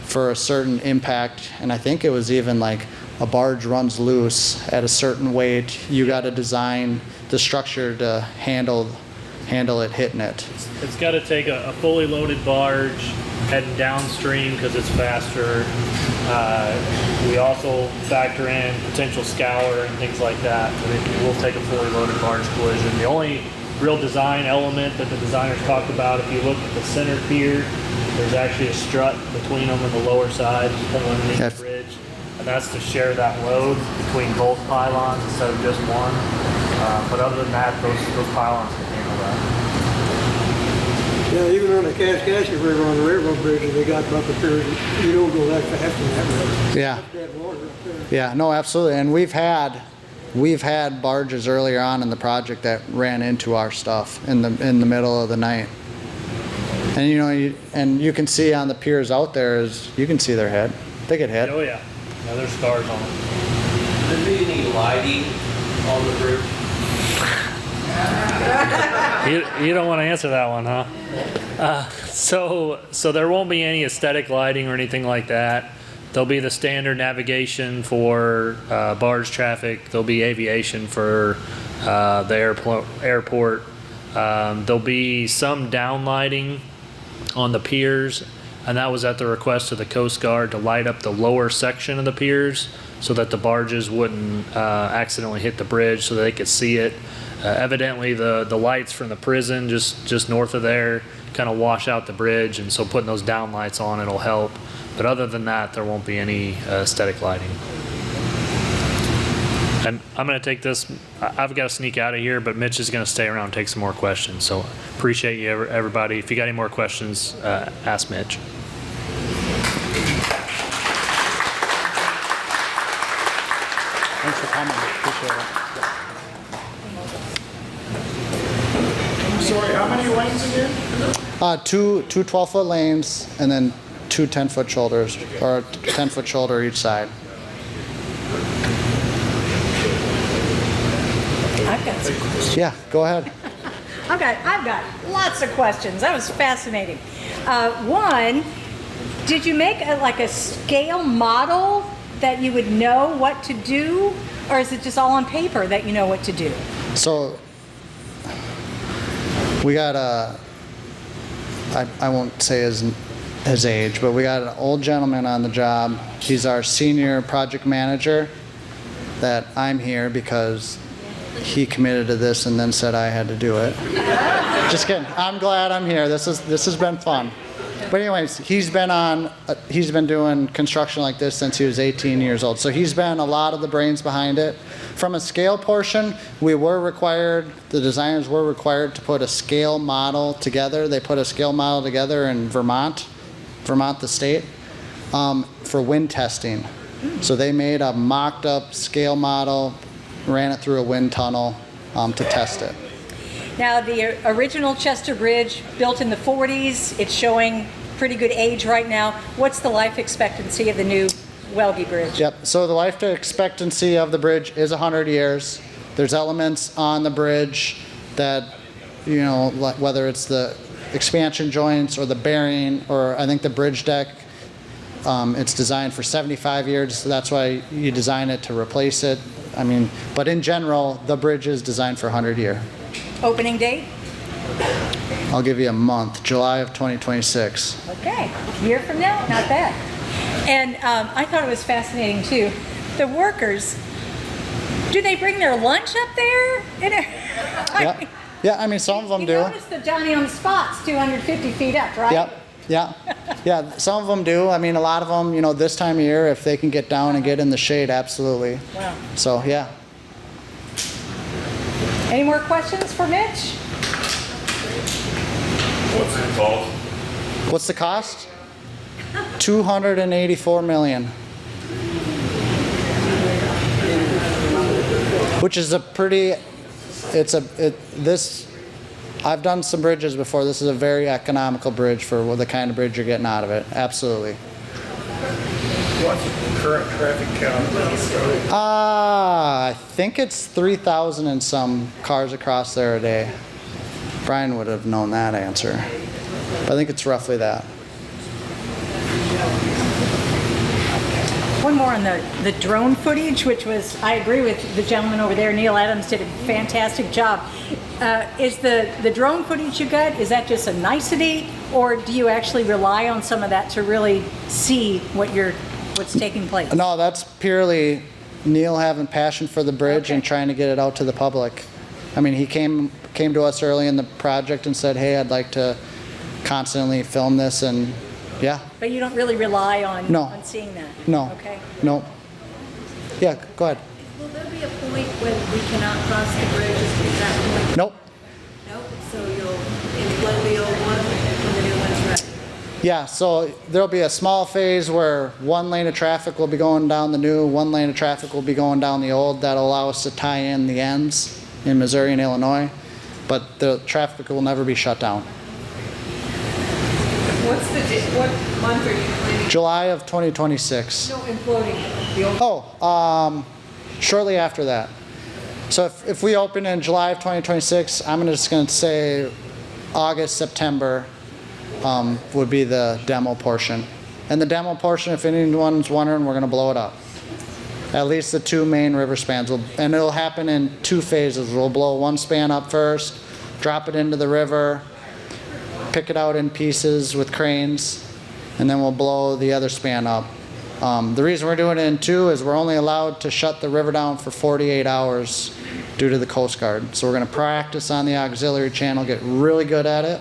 for a certain impact, and I think it was even like a barge runs loose at a certain weight, you got to design the structure to handle it hitting it. It's got to take a fully loaded barge heading downstream because it's faster. We also factor in potential scour and things like that. It will take a fully loaded barge collision. The only real design element that the designers talked about, if you look at the center pier, there's actually a strut between them and the lower side, kind of underneath the bridge. And that's to share that load between both pylons instead of just one. But other than that, those pylons can handle that. Yeah, even on the Kaskaskia River, on the railroad bridges, they got bumper piers. You don't go that fast in that river. Yeah. That's dead water up there. Yeah, no, absolutely. And we've had barges earlier on in the project that ran into our stuff in the middle of the night. And you can see on the piers out there you can see their head. They get hit. Oh yeah. Yeah, there's scars on them. There be any lighting on the bridge? You don't want to answer that one, huh? So there won't be any aesthetic lighting or anything like that. There'll be the standard navigation for barge traffic. There'll be aviation for the airport. There'll be some downlighting on the piers, and that was at the request of the Coast Guard to light up the lower section of the piers so that the barges wouldn't accidentally hit the bridge so that they could see it. Evidently the lights from the prison just north of there kind of wash out the bridge, and so putting those down lights on it'll help. But other than that, there won't be any aesthetic lighting. And I'm going to take this, I've got to sneak out of here, but Mitch is going to stay around and take some more questions. So appreciate you, everybody. If you got any more questions, ask Mitch. Thanks for coming. Appreciate it. I'm sorry, how many lanes again? Two 12-foot lanes and then two 10-foot shoulders, or a 10-foot shoulder each side. I've got some questions. Yeah, go ahead. I've got lots of questions. That was fascinating. One, did you make a scale model that you would know what to do, or is it just all on paper that you know what to do? So we got I won't say his age, but we got an old gentleman on the job. He's our senior project manager that I'm here because he committed to this and then said I had to do it. Just kidding. I'm glad I'm here. This has been fun. But anyways, he's been doing construction like this since he was 18 years old. So he's been a lot of the brains behind it. From a scale portion, the designers were required to put a scale model together. They put a scale model together in Vermont, the state, for wind testing. So they made a mocked up scale model, ran it through a wind tunnel to test it. Now, the original Chester Bridge, built in the 40s, it's showing pretty good age right now. What's the life expectancy of the new Welge Bridge? Yep, so the life expectancy of the bridge is 100 years. There's elements on the bridge that, like whether it's the expansion joints or the bearing, or I think the bridge deck, it's designed for 75 years, so that's why you design it to replace it. But in general, the bridge is designed for 100 years. Opening date? I'll give you a month, July of 2026. Okay, a year from now, not bad. And I thought it was fascinating too. The workers, do they bring their lunch up there? Yeah, some of them do. You notice the Johnny on the spot's 250 feet up, right? Yeah, some of them do. A lot of them, this time of year, if they can get down and get in the shade, absolutely. Wow. So, yeah. Any more questions for Mitch? What's it called? What's the cost? $284 million. Which is I've done some bridges before. This is a very economical bridge for the kind of bridge you're getting out of it. Absolutely. What's the current traffic count? I think it's 3,000 and some cars across there a day. Brian would have known that answer. But I think it's roughly that. One more on the drone footage, which was, I agree with the gentleman over there, Neil Adams did a fantastic job. Is the drone footage you got, is that just a nicety, or do you actually rely on some of that to really see what's taking place? No, that's purely Neil having passion for the bridge and trying to get it out to the public. He came to us early in the project and said, hey, I'd like to constantly film this, and yeah. But you don't really rely on seeing that? No. Okay. No. Yeah, go ahead. Will there be a point when we cannot cross the bridge? Is that point? Nope. Nope. So you'll inflow the old one when the new one's ready? Yeah, so there'll be a small phase where one lane of traffic will be going down the new, one lane of traffic will be going down the old. That'll allow us to tie in the ends in Missouri and Illinois, but the traffic will never be shut down. What month are you planning? July of 2026. No, imploding the old. Shortly after that. So if we open in July of 2026, I'm just going to say August, September would be the demo portion. And the demo portion, if anyone's wondering, we're going to blow it up. At least the two main river spans. And it'll happen in two phases. We'll blow one span up first, drop it into the river, pick it out in pieces with cranes, and then we'll blow the other span up. The reason we're doing it in two is we're only allowed to shut the river down for 48 hours due to the Coast Guard. So we're going to practice on the auxiliary channel, get really good at it,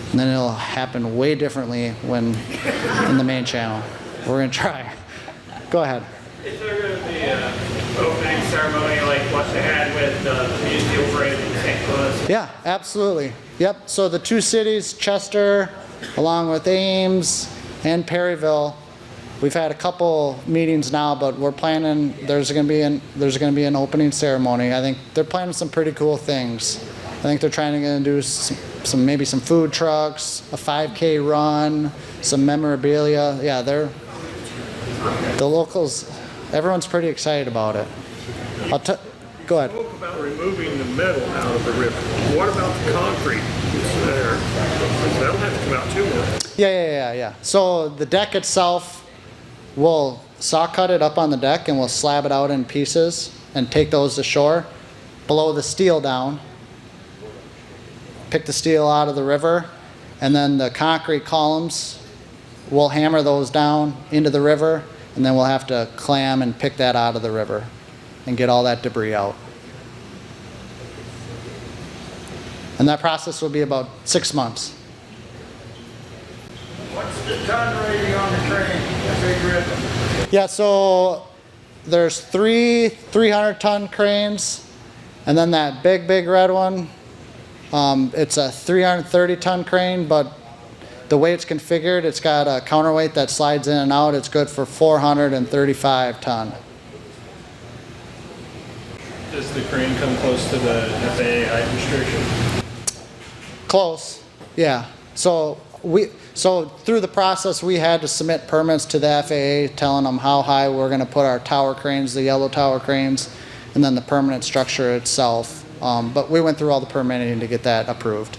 and then it'll happen way differently when in the main channel. We're going to try. Go ahead. Is there going to be an opening ceremony like what they had with the museum parade in St. Louis? Yeah, absolutely. Yep, so the two cities, Chester, along with Ames and Perryville, we've had a couple meetings now, but we're planning, there's going to be an opening ceremony. I think they're planning some pretty cool things. I think they're trying to do maybe some food trucks, a 5K run, some memorabilia. Yeah, the locals, everyone's pretty excited about it. Go ahead. Spoke about removing the metal out of the river. What about the concrete that's there? That'll have to come out too more. Yeah. So the deck itself, we'll saw cut it up on the deck and we'll slab it out in pieces and take those to shore, blow the steel down, pick the steel out of the river, and then the concrete columns, we'll hammer those down into the river, and then we'll have to clam and pick that out of the river and get all that debris out. And that process will be about 6 months. What's the ton rating on the crane, the big red one? Yeah, so there's 300-ton cranes, and then that big red one, it's a 330-ton crane, but the way it's configured, it's got a counterweight that slides in and out. It's good for 435 ton. Does the crane come close to the FAA height restriction? Close, yeah. So through the process, we had to submit permits to the FAA telling them how high we're going to put our tower cranes, the yellow tower cranes, and then the permanent structure itself. But we went through all the permitting to get that approved.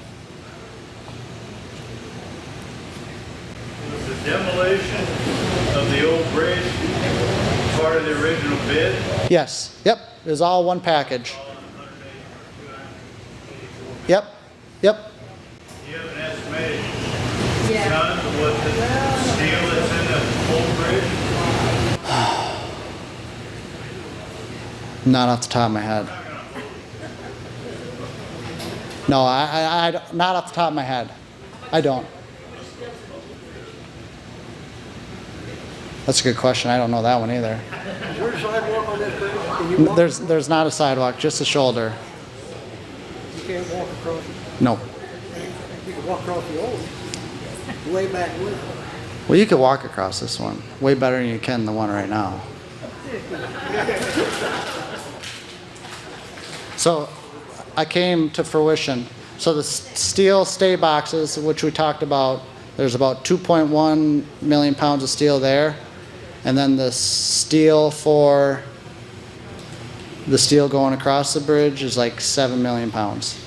Was the demolition of the old bridge part of the original bid? Yes, yep, it was all one package. Yep. Do you have an estimated ton of what the steel that's in the old bridge? Not off the top of my head. No, I not off the top of my head. I don't. That's a good question. I don't know that one either. Is there a sidewalk on that bridge? Can you walk? There's not a sidewalk, just a shoulder. You can't walk across it. No. You can walk across the old one. Way back when. Well, you could walk across this one way better than you can the one right now. So I came to fruition. So the steel stay boxes, which we talked about, there's about 2.1 million pounds of steel there. And then the steel for the steel going across the bridge is like 7 million pounds.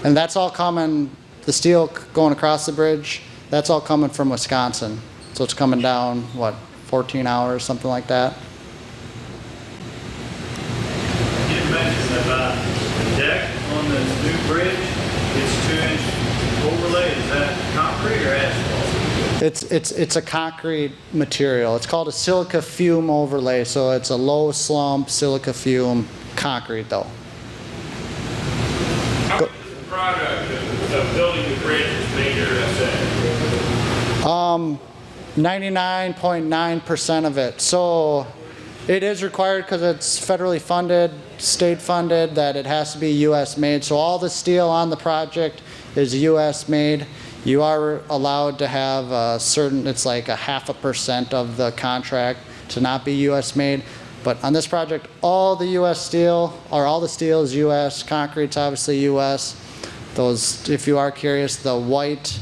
And that's all coming, the steel going across the bridge, that's all coming from Wisconsin. So it's coming down, what, 14 hours, something like that? You did mention about the deck on the new bridge, it's 2-inch overlay. Is that concrete or asphalt? It's a concrete material. It's called a silica fume overlay, so it's a low slump silica fume concrete though. How much is the product of building the bridge is made here at SA? 99.9% of it. So it is required because it's federally funded, state funded, that it has to be US made. So all the steel on the project is US made. You are allowed to have a certain, it's like a 0.5% of the contract to not be US made. But on this project, all the US steel, or all the steel is US, concrete's obviously US. Those, if you are curious, the white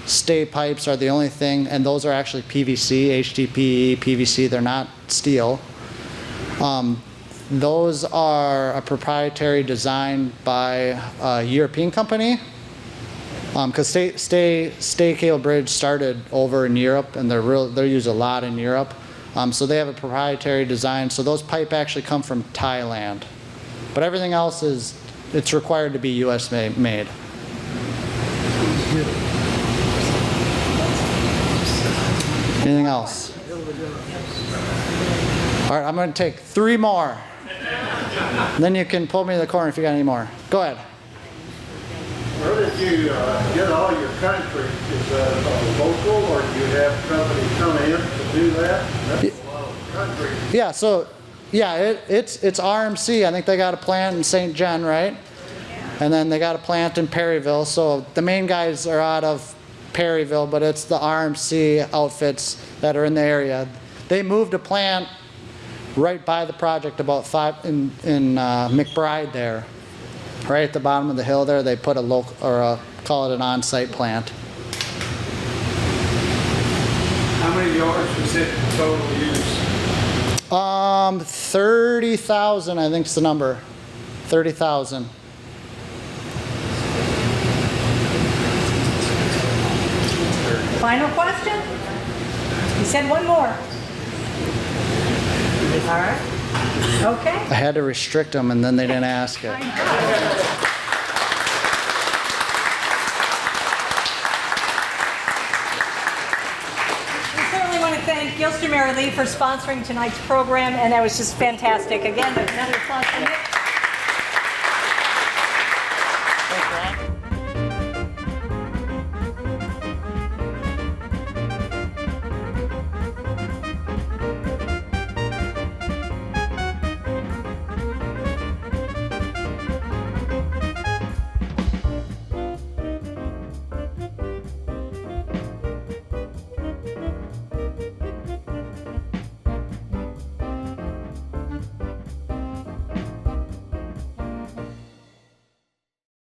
stay pipes are the only thing, and those are actually PVC, HDPE, PVC, they're not steel. Those are a proprietary design by a European company. Because stay cable bridge started over in Europe, and they're used a lot in Europe. So they have a proprietary design. So those pipe actually come from Thailand, but everything else it's required to be U.S. made. Anything else? All right, I'm going to take 3 more. Then you can pull me to the corner if you got any more. Go ahead. Where did you get all your concrete? Is that local, or do you have companies come in to do that? That's a lot of concrete. Yeah, so it's RMC. I think they got a plant in St. John, right? And then they got a plant in Perryville. So the main guys are out of Perryville, but it's the RMC outfits that are in the area. They moved a plant right by the project about 5 in McBride there. Right at the bottom of the hill there, they put a local, or call it an on-site plant. How many yards was it total use? 30,000, I think is the number. 30,000. Final question? You said one more. All right. Okay. I had to restrict them, and then they didn't ask it. We certainly want to thank Gilster Mary Lee for sponsoring tonight's program, and that was just fantastic. Again, another applause for Mitch.